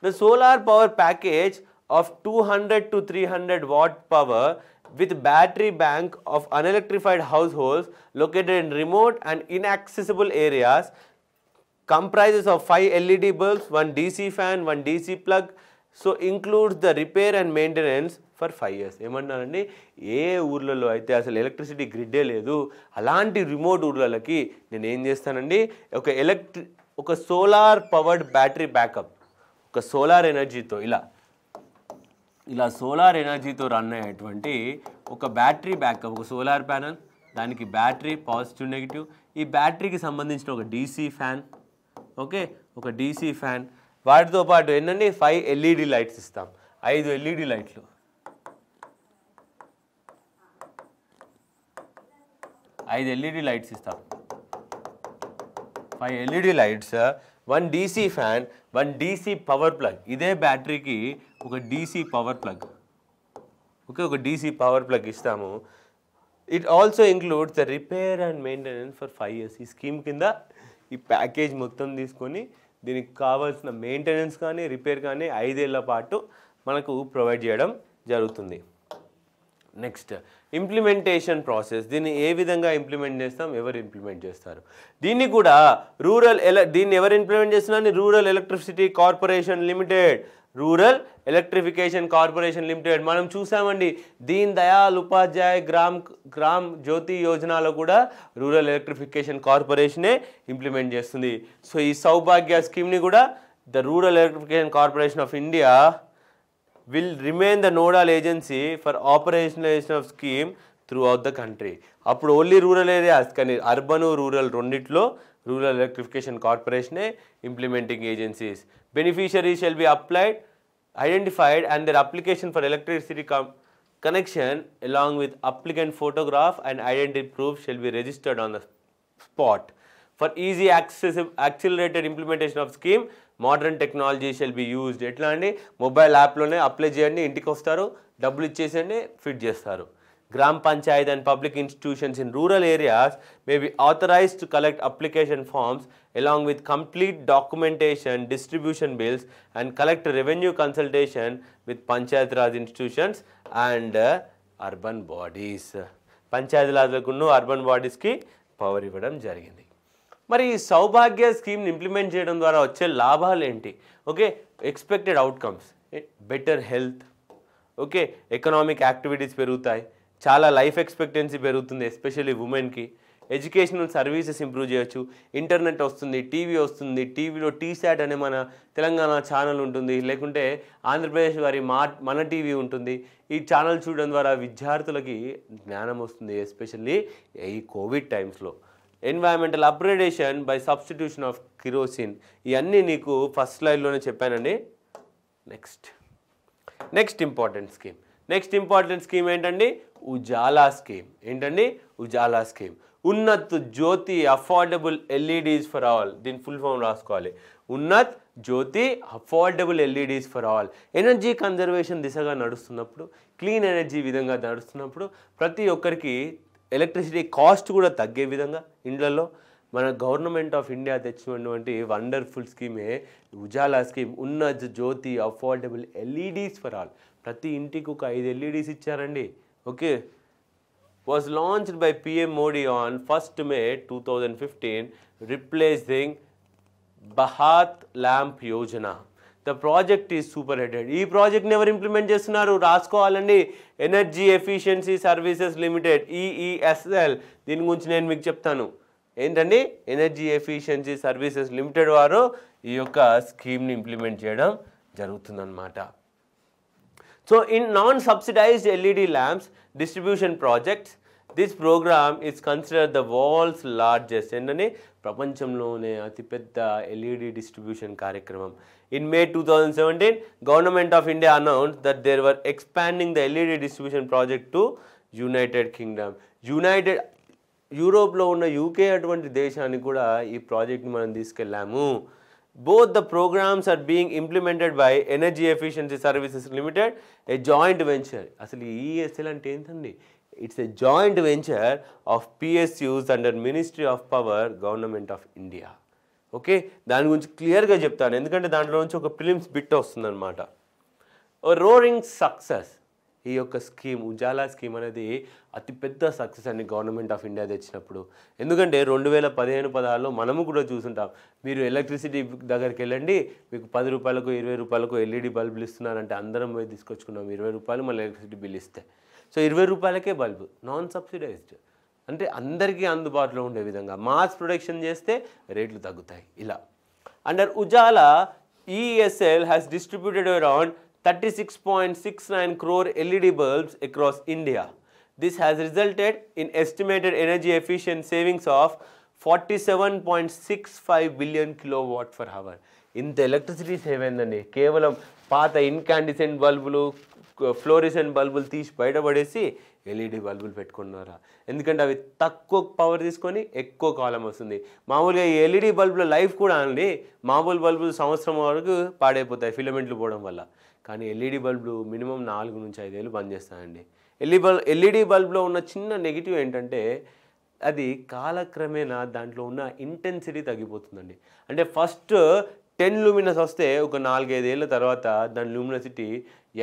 The solar power package of 200 to 300 watt power with battery bank of unelectrified households located in remote and inaccessible areas comprises of 5 LED bulbs, 1 DC fan, 1 DC plug. So includes the repair and maintenance for 5 years. ఏమన్నారండి, ఏ ఊర్లలో అయితే అసలు ఎలక్ట్రిసిటీ గ్రిడ్డే లేదు అలాంటి రిమోట్ ఊర్లకి నేను ఏం చేస్తానండి, ఒక సోలార్ పవర్డ్ బ్యాటరీ బ్యాకప్, ఒక సోలార్ ఎనర్జీతో ఇలా సోలార్ ఎనర్జీతో రన్ అయ్యేటువంటి ఒక బ్యాటరీ బ్యాకప్, ఒక సోలార్ ప్యానల్, దానికి బ్యాటరీ పాజిటివ్ నెగిటివ్, ఈ బ్యాటరీకి సంబంధించిన ఒక DC ఫ్యాన్, ఓకే, ఒక DC ఫ్యాన్, వాటితో పాటు ఏంటంటే 5 LED లైట్స్ ఇస్తాం, 5 LED లైట్లు, 5 LED లైట్స్ ఇస్తాం, 5 LED lights, 1 DC fan, 1 DC power plug. ఇదే బ్యాటరీకి ఒక DC పవర్ ప్లగ్, ఓకే, ఒక DC పవర్ ప్లగ్ ఇస్తాము. It also includes the repair and maintenance for 5 years. ఈ స్కీమ్ కింద ఈ ప్యాకేజ్ మొత్తం తీసుకొని దీనికి కావాల్సిన మెయింటెనెన్స్ కానీ రిపేర్ కానీ 5 ఏళ్ల పాటు మనకు ప్రొవైడ్ చేయడం జరుగుతుంది. నెక్స్ట్ ఇంప్లిమెంటేషన్ ప్రాసెస్, దీన్ని ఏ విధంగా ఇంప్లిమెంట్ చేస్తాం, ఎవరు ఇంప్లిమెంట్ చేస్తారు, దీన్ని కూడా దీన్ని ఎవరు ఇంప్లిమెంట్ చేస్తున్నారని, rural electricity corporation limited, rural electrification corporation limited. మనం చూసామండి దీన్ దయాళ్ ఉపాధ్యాయ గ్రామ్ జ్యోతి యోజనలో కూడా రూరల్ ఎలక్ట్రిఫికేషన్ కార్పొరేషనే ఇంప్లిమెంట్ చేస్తుంది. సో ఈ సౌభాగ్య స్కీమ్ని కూడా the rural electrification corporation of India will remain the nodal agency for operationalization of scheme throughout the country. అప్పుడు ఓన్లీ రూరల్ ఏరియాస్, కానీ అర్బన్ రూరల్ రెండిట్లో రూరల్ ఎలక్ట్రిఫికేషన్ కార్పొరేషనే implementing agencies. Beneficiaries shall be identified and their application for electricity connection along with applicant photograph and identity proof shall be registered on the spot. For easy accelerated implementation of scheme, modern technology shall be used. ఎట్లా అండి మొబైల్ యాప్లోనే అప్లై చేయండి, ఇంటికి వస్తారు, డబ్బులు ఇచ్చేసండి, ఫిట్ చేస్తారు. Gram Panchayat and public institutions in rural areas may be authorized to collect application forms along with complete documentation, distribution bills and collect revenue consultation with Panchayat Raj institutions and urban bodies. Panchayati రాజ్లకును అర్బన్ బాడీస్కి పవర్ ఇవ్వడం జరిగింది. మరి ఈ సౌభాగ్య స్కీమ్ని ఇంప్లిమెంట్ చేయడం ద్వారా వచ్చే లాభాలు ఏంటి? Okay, expected outcomes, better health, okay, economic activities పెరుగుతాయి, చాలా లైఫ్ ఎక్స్పెక్టెన్సీ పెరుగుతుంది ఎస్పెషల్లీ ఉమెన్కి, ఎడ్యుకేషనల్ సర్వీసెస్ ఇంప్రూవ్ చేయొచ్చు, ఇంటర్నెట్ వస్తుంది, టీవీ వస్తుంది, టీవీలో టీశాట్ అనే మన తెలంగాణ ఛానల్ ఉంటుంది, లేకుంటే ఆంధ్రప్రదేశ్ వారి మన టీవీ ఉంటుంది. ఈ ఛానల్ చూడడం ద్వారా విద్యార్థులకి జ్ఞానం వస్తుంది ఎస్పెషల్లీ ఈ కోవిడ్ టైమ్స్లో. Environmental upgradation by substitution of kerosene, ఇవన్నీ నీకు ఫస్ట్ స్లైడ్లోనే చెప్పానండి. నెక్స్ట్ ఇంపార్టెంట్ స్కీమ్ ఏంటండి? ఉజాలా స్కీమ్. ఏంటండి? UJALA scheme. Unnat Jyoti affordable LEDs for all. దీని ఫుల్ ఫామ్ రాసుకోవాలి. Unnat Jyoti affordable LEDs for all. Energy conservation దిశగా నడుస్తున్నప్పుడు, క్లీన్ ఎనర్జీ విధంగా నడుస్తున్నప్పుడు ప్రతి ఒక్కరికి ఎలక్ట్రిసిటీ కాస్ట్ కూడా తగ్గే విధంగా ఇండ్లలో మన గవర్నమెంట్ ఆఫ్ ఇండియా తెచ్చినటువంటి వండర్ఫుల్ స్కీమే UJALA scheme. Unnat Jyoti affordable LEDs for all. ప్రతి ఇంటికి ఒక 5 ఎల్ఈడీస్ ఇచ్చారండి. Okay, was launched by PM Modi on 1st May 2015, replacing Bharat Lamp Yojana. The project is superheaded. ఈ ప్రాజెక్ట్ని ఎవరు ఇంప్లిమెంట్ చేస్తున్నారు? రాసుకోవాలండి. Energy efficiency services limited, EESL. దీని గురించి నేను మీకు చెప్తాను. ఏంటండి? ఎనర్జీ ఎఫిషియన్సీ సర్వీసెస్ లిమిటెడ్ వారు ఈ యొక్క స్కీమ్ని ఇంప్లిమెంట్ చేయడం జరుగుతుందన్నమాట. So in non-subsidized LED lamps distribution projects, this program is considered the world's largest. ఏంటంటే ప్రపంచంలోనే అతిపెద్ద LED డిస్ట్రిబ్యూషన్ కార్యక్రమం. In May 2017, Government of India announced that they were expanding the LED distribution project to United Kingdom. యూరోప్లో ఉన్న UK అటువంటి దేశానికి కూడా ఈ ప్రాజెక్ట్ని మనం తీసుకెళ్ళాము. Both the programs are being implemented by Energy Efficiency Services Limited, a joint venture. అసలు EESL అంటే ఏంటండి? It's a joint venture of PSUs under ministry of power, government of India. Okay, దాని గురించి క్లియర్గా చెప్తాను ఎందుకంటే దాంట్లో నుంచి ఒక ఫిలిమ్స్ బిట్ వస్తుందన్నమాట. Roaring success. ఈ యొక్క స్కీమ్ ఉజాలా స్కీమ్ అనేది అతిపెద్ద సక్సెస్ అండి గవర్నమెంట్ ఆఫ్ ఇండియా తెచ్చినప్పుడు. ఎందుకంటే 2015-16లో మనము కూడా చూసుంటాం. మీరు ఎలక్ట్రిసిటీ దగ్గరికి వెళ్ళండి, మీకు 10 రూపాయలకు 20 రూపాయలకు ఎల్ఈడి బల్బులు ఇస్తున్నారంటే అందరం పోయి తీసుకొచ్చుకున్నాం. 20 రూపాయలు మళ్ళీ ఎలక్ట్రిసిటీ బిల్ ఇస్తే. సో 20 రూపాయలకే బల్బు, నాన్ సబ్సిడైజ్డ్, అంటే అందరికీ అందుబాటులో ఉండే విధంగా మాస్ ప్రొడక్షన్ చేస్తే రేట్లు తగ్గుతాయి. ఇలా under Ujala EESL has distributed around 36.69 crore LED bulbs across India. This has resulted in estimated energy efficient savings of 47.65 billion kilowatt per hour. ఇంత ఎలక్ట్రిసిటీ సేవ్ అయిందండి కేవలం పాత ఇన్కాండిసెంట్ బల్బులు, ఫ్లోరిసెంట్ బల్బులు తీసి బయటపడేసి ఎల్ఈడి బల్బులు పెట్టుకున్నారా. ఎందుకంటే అవి తక్కువ పవర్ తీసుకొని ఎక్కువ కాలం వస్తుంది. మామూలుగా ఈ ఎల్ఈడి బల్బుల లైఫ్ కూడా అండి మామూలు బల్బులు సంవత్సరం వరకు పాడైపోతాయి ఫిలమెంట్లు పోవడం వల్ల. కానీ ఎల్ఈడి బల్బులు మినిమం 4 నుంచి 5 ఏళ్ళు పనిచేస్తాయండి. ఎల్ఈడి బల్బులో ఉన్న చిన్న నెగిటివ్ ఏంటంటే అది కాలక్రమేణా దాంట్లో ఉన్న ఇంటెన్సిటీ తగ్గిపోతుందండి. అంటే ఫస్ట్ 10 లూమినస్ వస్తే ఒక 4-5 ఏళ్ళ తర్వాత దాని లూమినసిటీ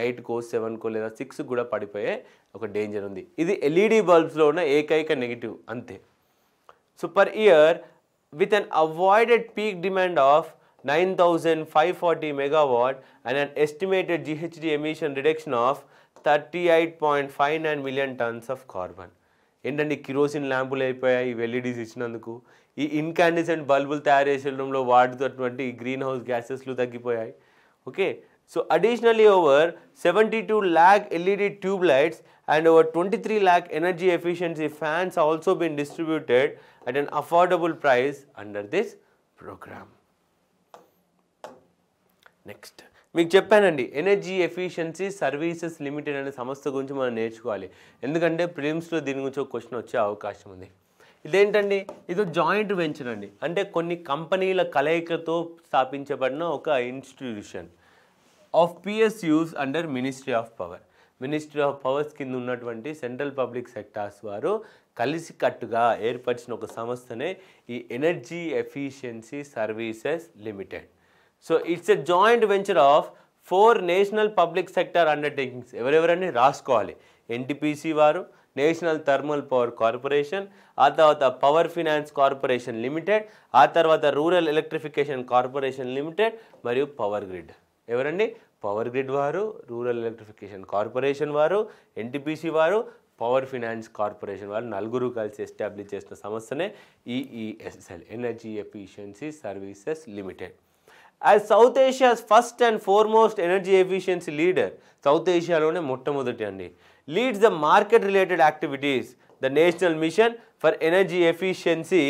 8కో 7కో లేదా 6 కూడా పడిపోయే ఒక డేంజర్ ఉంది. ఇది ఎల్ఈడి బల్బ్స్లో ఉన్న ఏకైక నెగిటివ్ అంతే. So per year with an avoided peak demand of 9,540 megawatt and an estimated GHG emission reduction of 38.59 million tons of carbon. ఏంటంటే కిరోసిన్ ల్యాంపులు అయిపోయాయి ఈ ఎల్ఈడీస్ ఇచ్చినందుకు. ఈ ఇన్కాండిసెంట్ బల్బులు తయారు చేసేయడంలో వాడుతున్నటువంటి గ్రీన్ హౌస్ గ్యాసెస్లు తగ్గిపోయాయి. Okay, so additionally over 72 lakh LED tube lights and over 23 lakh energy efficiency fans also been distributed at an affordable price under this program. Next మీకు చెప్పానండి ఎనర్జీ ఎఫిషియన్సీ సర్వీసెస్ లిమిటెడ్ అనే సంస్థ గురించి మనం నేర్చుకోవాలి. ఎందుకంటే ప్రిలిమ్స్లో దీని గురించి ఒక క్వశ్చన్ వచ్చే అవకాశం ఉంది. ఇదేంటండి, ఇది జాయింట్ వెంచర్ అండి. అంటే కొన్ని కంపెనీల కలయికతో స్థాపించబడిన ఒక institution of PSUs under ministry of power. Ministry of powers కింద ఉన్నటువంటి సెంట్రల్ పబ్లిక్ సెక్టార్స్ వారు కలిసికట్టుగా ఏర్పరిచిన ఒక సంస్థనే ఈ energy efficiency services limited. So it's a joint venture of 4 national public sector undertakings. ఎవరెవరని రాసుకోవాలి. ఎన్టీపీసీ వారు, నేషనల్ థర్మల్ పవర్ కార్పొరేషన్, ఆ తర్వాత పవర్ ఫినాన్స్ కార్పొరేషన్ లిమిటెడ్, ఆ తర్వాత రూరల్ ఎలక్ట్రిఫికేషన్ కార్పొరేషన్ లిమిటెడ్ మరియు పవర్ గ్రిడ్. ఎవరండి? పవర్ గ్రిడ్ వారు, రూరల్ ఎలక్ట్రిఫికేషన్ కార్పొరేషన్ వారు, ఎన్టీపీసీ వారు, పవర్ ఫినాన్స్ కార్పొరేషన్ వారు నలుగురు కలిసి ఎస్టాబ్లిష్ చేసిన సంస్థనే EESL, energy efficiency services limited. As South Asia's first and foremost energy efficiency leader, South Asiaలోనే మొట్టమొదటి అండి, leads the market related activities. The national mission for energy efficiency,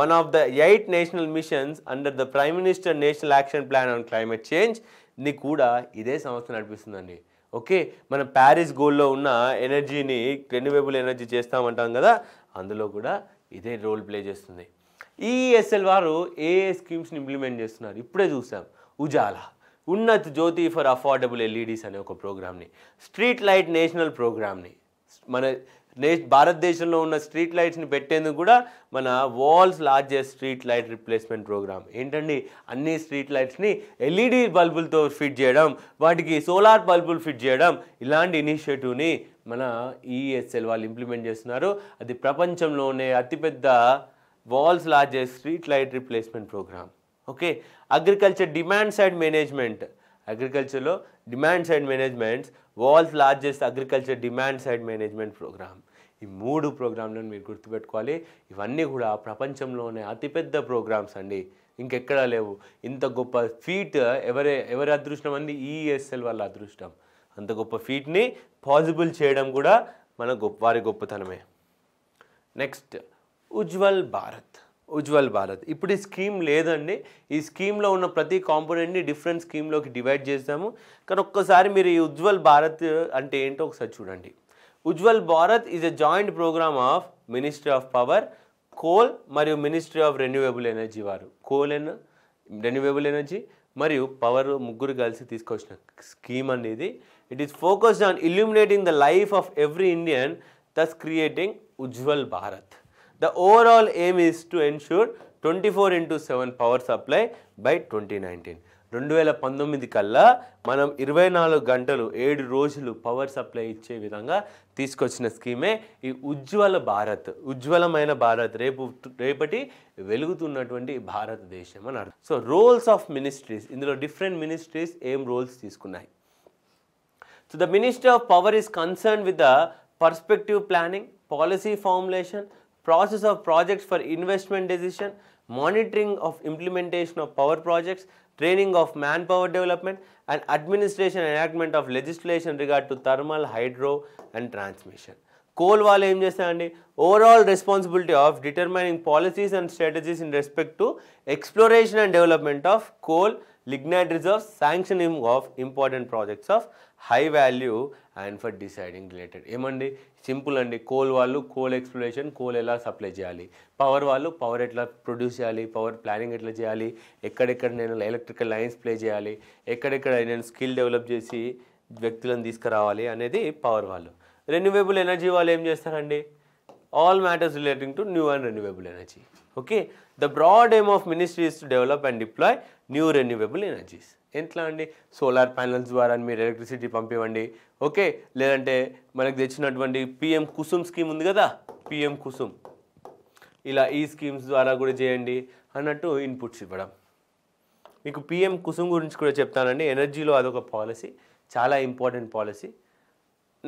one of the 8 national missions under the Prime Minister National Action Plan on Climate Change, ని కూడా ఇదే సంస్థ నడిపిస్తుందండి. ఓకే, మన ప్యారిస్ గోల్లో ఉన్న ఎనర్జీని రెన్యూవబుల్ ఎనర్జీ చేస్తామంటాం కదా, అందులో కూడా ఇదే రోల్ ప్లే చేస్తుంది. ఈఎస్ఎల్ వారు ఏ స్కీమ్స్ని ఇంప్లిమెంట్ చేస్తున్నారు ఇప్పుడే చూసాం. ఉజాలా, ఉన్నత్ జ్యోతి ఫర్ అఫోర్డబుల్ ఎల్ఈడీస్ అనే ఒక ప్రోగ్రామ్ని, స్ట్రీట్ లైట్ నేషనల్ ప్రోగ్రామ్ని, మన భారతదేశంలో ఉన్న స్ట్రీట్ లైట్స్ని పెట్టేందుకు కూడా మన world's largest street light replacement program. ఏంటండి, అన్ని స్ట్రీట్ లైట్స్ని ఎల్ఈడి బల్బులతో ఫిట్ చేయడం, వాటికి సోలార్ బల్బులు ఫిట్ చేయడం, ఇలాంటి ఇనిషియేటివ్ని మన ఈఎస్ఎల్ వాళ్ళు ఇంప్లిమెంట్ చేస్తున్నారు. అది ప్రపంచంలోనే అతిపెద్ద world's largest street light replacement programme. Okay, agriculture demand side management, అగ్రికల్చర్లో demand side managements, world's largest agriculture demand side management programme. ఈ 3 ప్రోగ్రాంలను మీరు గుర్తుపెట్టుకోవాలి. ఇవన్నీ కూడా ప్రపంచంలోనే అతిపెద్ద ప్రోగ్రామ్స్ అండి, ఇంకెక్కడా లేవు. ఇంత గొప్ప ఫీట్ ఎవరి అదృష్టం అండి? ఈఎస్ఎల్ వాళ్ళ అదృష్టం. అంత గొప్ప ఫీట్ని పాసిబుల్ చేయడం కూడా మన వారి గొప్పతనమే. నెక్స్ట్, ఉజ్వల్ భారత్. ఉజ్వల్ భారత్ ఇప్పుడు ఈ స్కీమ్ లేదండి. ఈ స్కీమ్లో ఉన్న ప్రతి కాంపోనెంట్ని డిఫరెంట్ స్కీమ్లోకి డివైడ్ చేస్తాము. కానీ ఒక్కసారి మీరు ఈ ఉజ్వల్ భారత్ అంటే ఏంటో ఒకసారి చూడండి. Ujjwal Bharat is a joint program of ministry of power, coal మరియు మినిస్ట్రీ ఆఫ్ రెన్యూవబుల్ ఎనర్జీ వారు. కోల్ అండ్ రెన్యూవబుల్ ఎనర్జీ మరియు పవర్ ముగ్గురు కలిసి తీసుకొచ్చిన స్కీమ్ అనేది. It is focused on illuminating the life of every Indian, thus creating Ujjwal Bharat. The overall aim is to ensure 24/7 power supply by 2019. 2019 కల్లా మనం 24 గంటలు 7 రోజులు పవర్ సప్లై ఇచ్చే విధంగా తీసుకొచ్చిన స్కీమే ఈ ఉజ్వల భారత్. ఉజ్వలమైన భారత్, రేపటి వెలుగుతున్నటువంటి భారతదేశం అని అర్థం. సో రోల్స్ ఆఫ్ మినిస్ట్రీస్, ఇందులో డిఫరెంట్ మినిస్ట్రీస్ ఏం రోల్స్ తీసుకున్నాయి. So the ministry of power is concern with the perspective planning, policy formulation, process of projects for investment decision, monitoring of implementation of power projects, training of manpower development, and administration and enactment of legislation regard to thermal, hydro and transmission. Coal వాళ్ళు ఏం చేస్తారండి, overall responsibility of determining policies and strategies in respect to exploration and development of coal, lignite reserves, sanctioning of important projects of high value and for deciding related. ఏమండి, సింపుల్ అండి. కోల్ వాళ్ళు కోల్ ఎక్స్ప్లోరేషన్, కోల్ ఎలా సప్లై చేయాలి, పవర్ వాళ్ళు పవర్ ఎట్లా ప్రొడ్యూస్ చేయాలి, పవర్ ప్లానింగ్ ఎట్లా చేయాలి, ఎక్కడెక్కడ నేను ఎలక్ట్రికల్ లైన్స్ ప్లే చేయాలి, ఎక్కడెక్కడ నేను స్కిల్ డెవలప్ చేసి వ్యక్తులను తీసుకురావాలి అనేది పవర్ వాళ్ళు. రెన్యూవబుల్ ఎనర్జీ వాళ్ళు ఏం చేస్తారండి, all matters relating to new and renewable energy. Okay, the broad aim of ministry is to develop and deploy new renewable energies. ఎట్లా అండి, సోలార్ ప్యానల్స్ ద్వారా మీరు ఎలక్ట్రిసిటీ పంపివ్వండి. ఓకే, లేదంటే మనకు తెచ్చినటువంటి పిఎం కుసుమ్ స్కీమ్ ఉంది కదా, పిఎం కుసుమ్, ఇలా ఈ స్కీమ్స్ ద్వారా కూడా చేయండి అన్నట్టు ఇన్పుట్స్ ఇవ్వడం. మీకు పిఎం కుసుమ్ గురించి కూడా చెప్తానండి. ఎనర్జీలో అదొక పాలసీ, చాలా ఇంపార్టెంట్ పాలసీ.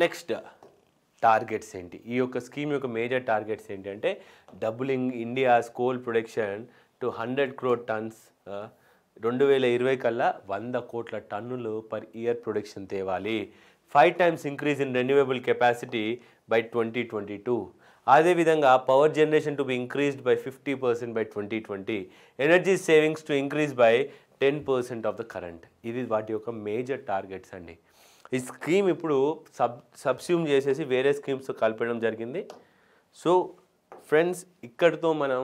నెక్స్ట్, టార్గెట్స్ ఏంటి, ఈ యొక్క స్కీమ్ యొక్క మేజర్ టార్గెట్స్ ఏంటి అంటే doubling India's coal production to 100 crore tons. 2020 కల్లా 100 కోట్ల టన్నులు పర్ ఇయర్ ప్రొడక్షన్ తేవాలి. 5 times increase in renewable capacity by 2022. అదేవిధంగా power generation to be increased by 50% by 2020. Energy savings to increase by 10% of the current. ఇది వాటి యొక్క మేజర్ టార్గెట్స్ అండి. ఈ స్కీమ్ ఇప్పుడు సబ్స్యూమ్ చేసేసి వేరే స్కీమ్స్ కలపడం జరిగింది. సో ఫ్రెండ్స్ ఇక్కడితో మనం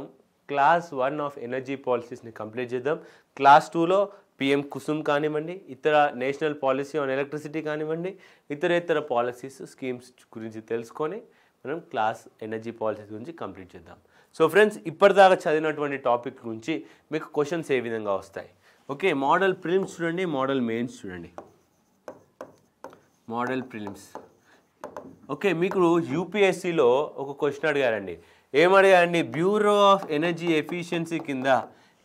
క్లాస్ 1 ఆఫ్ ఎనర్జీ పాలసీస్ని కంప్లీట్ చేద్దాం. క్లాస్ 2లో పిఎం కుసుమ్ కానివ్వండి, ఇతర నేషనల్ పాలసీ ఆన్ ఎలక్ట్రిసిటీ కానివ్వండి, ఇతర పాలసీస్ స్కీమ్స్ గురించి తెలుసుకొని మనం క్లాస్ ఎనర్జీ పాలసీస్ గురించి కంప్లీట్ చేద్దాం. సో ఫ్రెండ్స్, ఇప్పటిదాకా చదివినటువంటి టాపిక్ గురించి మీకు క్వశ్చన్స్ ఏ విధంగా వస్తాయి? ఓకే, మోడల్ ప్రిలిమ్స్ చూడండి, మోడల్ మెయిన్స్ చూడండి. Model prelims. ఓకే, మీకు యూపీఎస్సీలో ఒక క్వశ్చన్ అడిగారండి. ఏమడిగారండి? బ్యూరో ఆఫ్ ఎనర్జీ ఎఫిషియన్సీ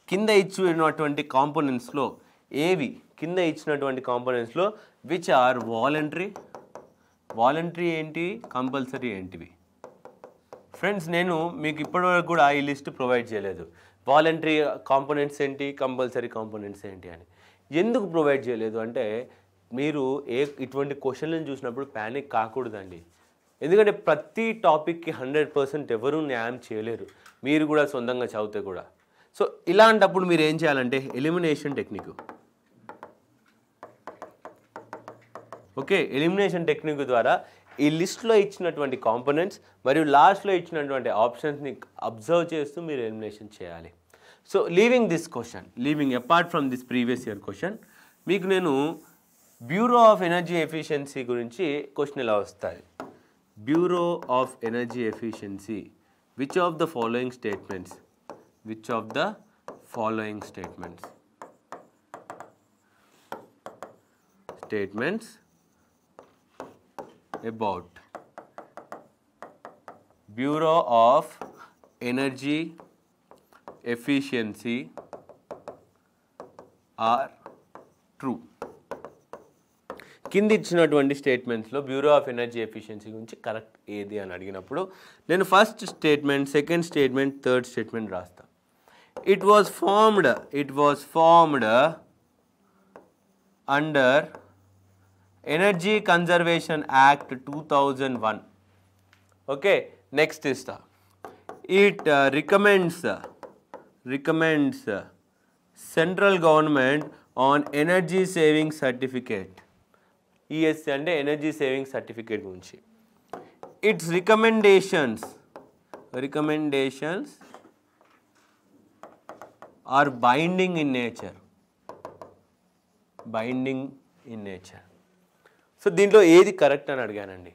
కింద ఇచ్చినటువంటి కాంపోనెంట్స్లో ఏవి? కింద ఇచ్చినటువంటి కాంపోనెంట్స్లో విచ్ ఆర్ వాలంటరీ ఏంటి, కంపల్సరీ ఏంటివి? ఫ్రెండ్స్, నేను మీకు ఇప్పటివరకు కూడా ఈ లిస్ట్ ప్రొవైడ్ చేయలేదు. వాలంటరీ కాంపోనెంట్స్ ఏంటి, కంపల్సరీ కాంపోనెంట్స్ ఏంటి అని. ఎందుకు ప్రొవైడ్ చేయలేదు అంటే, మీరు ఇటువంటి క్వశ్చన్లను చూసినప్పుడు ప్యానిక్ కాకూడదండి. ఎందుకంటే ప్రతి టాపిక్కి 100% ఎవరూ న్యాయం చేయలేరు, మీరు కూడా సొంతంగా చదివితే కూడా. సో ఇలాంటప్పుడు మీరు ఏం చేయాలంటే elimination technique. Okay, elimination technique ద్వారా ఈ లిస్ట్లో ఇచ్చినటువంటి కాంపోనెంట్స్ మరియు లాస్ట్లో ఇచ్చినటువంటి ఆప్షన్స్ని అబ్జర్వ్ చేస్తూ మీరు ఎలిమినేషన్ చేయాలి. So leaving apart from this previous year question, మీకు నేను బ్యూరో ఆఫ్ ఎనర్జీ ఎఫిషియన్సీ గురించి క్వశ్చన్ ఎలా వస్తుంది? Bureau of energy efficiency, which of the following statements about Bureau of Energy Efficiency are true? కింద ఇచ్చినటువంటి స్టేట్మెంట్స్లో బ్యూరో ఆఫ్ ఎనర్జీ ఎఫిషియన్సీ గురించి కరెక్ట్ ఏది అని అడిగినప్పుడు నేను first statement, second statement, third statement రాస్తా. It was formed under Energy Conservation Act 2001. Okay, next is it recommends central government on energy saving certificate. ESC అంటే energy saving certificate గురించి. Its recommendations are binding in nature. So దీంట్లో ఏది కరెక్ట్ అని అడిగానండి.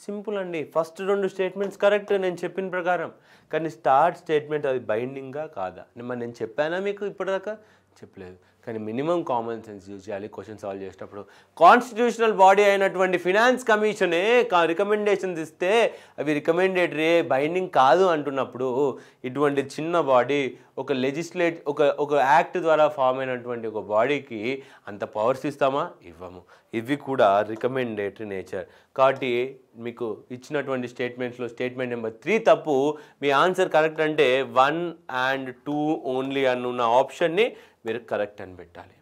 సింపుల్ అండి, ఫస్ట్ 2 స్టేట్మెంట్స్ కరెక్ట్ నేను చెప్పిన ప్రకారం. కానీ స్టార్ట్ స్టేట్మెంట్ అది బైండింగ్గా కాదా? నేను చెప్పానా మీకు? ఇప్పటిదాకా చెప్పలేదు. కానీ మినిమం కామన్ సెన్స్ యూజ్ చేయాలి క్వశ్చన్ సాల్వ్ చేసేటప్పుడు. కాన్స్టిట్యూషనల్ బాడీ అయినటువంటి ఫినాన్స్ కమిషనే రికమెండేషన్స్ ఇస్తే అవి రికమెండేటరీ, బైండింగ్ కాదు అంటున్నప్పుడు ఇటువంటి చిన్న బాడీ ఒక యాక్ట్ ద్వారా ఫామ్ అయినటువంటి ఒక బాడీకి అంత పవర్స్ ఇస్తామా? ఇవ్వము. ఇవి కూడా రికమెండేటరీ నేచర్. కాబట్టి మీకు ఇచ్చినటువంటి స్టేట్మెంట్స్లో స్టేట్మెంట్ నెంబర్ 3 తప్పు. మీ ఆన్సర్ కరెక్ట్ అంటే 1 and 2 ఓన్లీ అన్న ఆప్షన్ని మీరు కరెక్ట్ అని పెట్టాలి.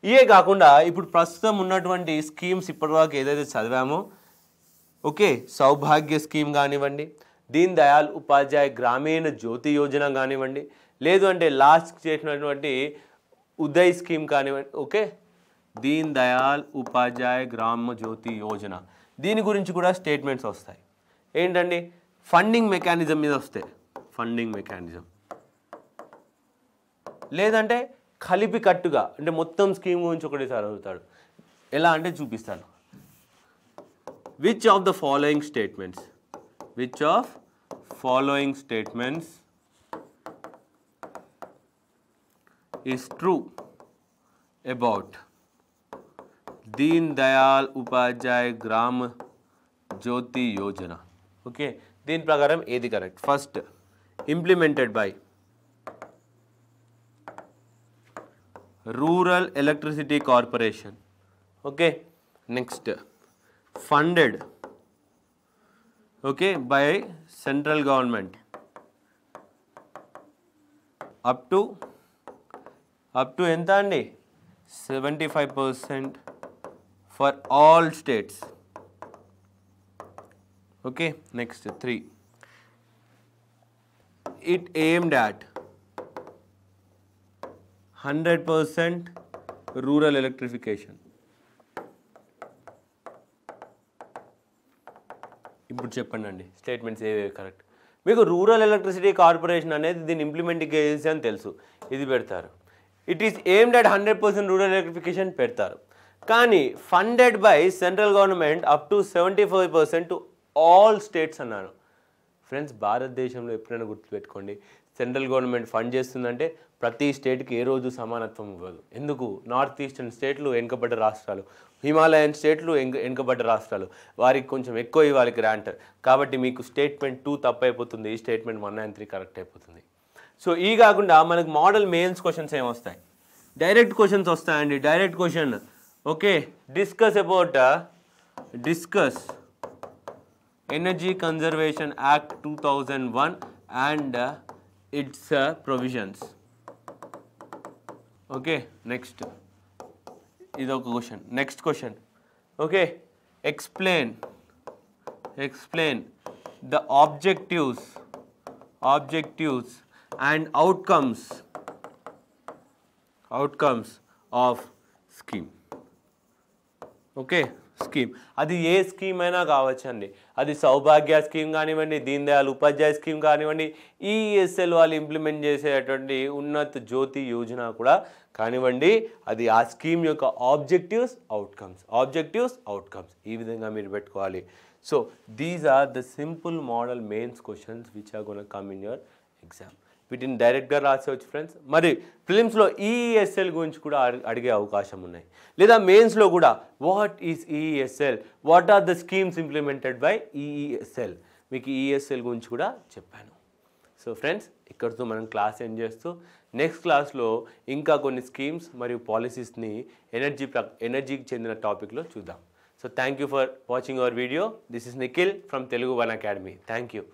ఇవే కాకుండా ఇప్పుడు ప్రస్తుతం ఉన్నటువంటి స్కీమ్స్ ఇప్పటివరకు ఏదైతే చదివామో, ఓకే, సౌభాగ్య స్కీమ్ కానివ్వండి, దీన్ దయాళ్ ఉపాధ్యాయ గ్రామీణ జ్యోతి యోజన కానివ్వండి, లేదు అంటే లాస్ట్ చేసినటువంటి ఉదయ్ స్కీమ్ కానివ్వండి, ఓకే, దీన్ దయాళ్ ఉపాధ్యాయ గ్రామ జ్యోతి యోజన, దీని గురించి కూడా స్టేట్మెంట్స్ వస్తాయి. ఏంటండి? ఫండింగ్ మెకానిజం మీద వస్తాయి. ఫండింగ్ మెకానిజం లేదంటే కలిపి కట్టుగా అంటే మొత్తం స్కీమ్ గురించి ఒకటేసారి అడుగుతాడు. ఎలా అంటే చూపిస్తాను. Which of the following statements is true about Deen Dayal Upadhyaya గ్రామ జ్యోతి యోజన? ఓకే, దీని ప్రకారం ఏది correct? First, implemented by rural electricity corporation. Okay, next, funded okay by central government up to ఎంత అండి? 75% for all states. Okay, next 3, it aimed at 100% rural electrification. ఇప్పుడు చెప్పండి అండి స్టేట్మెంట్స్ ఏవేవి కరెక్ట్? మీకు రూరల్ ఎలక్ట్రిసిటీ కార్పొరేషన్ అనేది దీని ఇంప్లిమెంటింగ్ ఏజెన్సీ అని తెలుసు, ఇది పెడతారు. It is aimed at 100% rural electrification పెడతారు. కానీ funded by central government up to 75% to all states అన్నాను. ఫ్రెండ్స్, భారతదేశంలో ఎప్పుడైనా గుర్తుపెట్టుకోండి, సెంట్రల్ గవర్నమెంట్ ఫండ్ చేస్తుందంటే ప్రతి స్టేట్కి ఏ రోజు సమానత్వం ఇవ్వదు. ఎందుకు? నార్త్ ఈస్టర్న్ స్టేట్లు వెనుకబడ్డ రాష్ట్రాలు, హిమాలయన్ స్టేట్లు వెనుకబడ్డ రాష్ట్రాలు, వారికి కొంచెం ఎక్కువ ఇవ్వాలి గ్రాంట్. కాబట్టి మీకు స్టేట్మెంట్ 2 తప్పు అయిపోతుంది, ఈ స్టేట్మెంట్ 1 and 3 కరెక్ట్ అయిపోతుంది. సో ఈ కాకుండా మనకు మోడల్ మెయిన్స్ క్వశ్చన్స్ ఏమొస్తాయి? డైరెక్ట్ క్వశ్చన్స్ వస్తాయండి. Direct question, okay, discuss energy conservation act 2001 and it's provisions. Okay, next ఇది ఒక question. Next question, okay, explain the objectives and outcomes of scheme. Okay, scheme అది ఏ స్కీమ్ అయినా కావచ్చండి. అది సౌభాగ్య స్కీమ్ కానివ్వండి, దీన్ దయాళ్ ఉపాధ్యాయ స్కీమ్ కానివ్వండి, ఈఎస్ఎల్ వాళ్ళు ఇంప్లిమెంట్ చేసేటువంటి ఉన్నత్ జ్యోతి యోజన కూడా కానివ్వండి, అది ఆ స్కీమ్ యొక్క ఆబ్జెక్టివ్స్ అవుట్కమ్స్ ఈ విధంగా మీరు పెట్టుకోవాలి. So these are the simple model mains questions which are gonna come in your exam. వీటిని డైరెక్ట్గా రాసేవచ్చు ఫ్రెండ్స్. మరి ఫిలిమ్స్లో ఈఎస్ఎల్ గురించి కూడా అడిగే అవకాశం ఉన్నాయి, లేదా మెయిన్స్లో కూడా what is ESL, what are the schemes implemented by ESL, మీకు ఈఎస్ఎల్ గురించి కూడా చెప్పాను. సో ఫ్రెండ్స్, ఇక్కడితో మనం క్లాస్ ఎండ్ చేస్తూ నెక్స్ట్ క్లాస్లో ఇంకా కొన్ని స్కీమ్స్ మరియు పాలసీస్ని ఎనర్జీకి చెందిన టాపిక్లో చూద్దాం. So thank you for watching our video. This is Nikhil from Telugu One Academy. Thank you.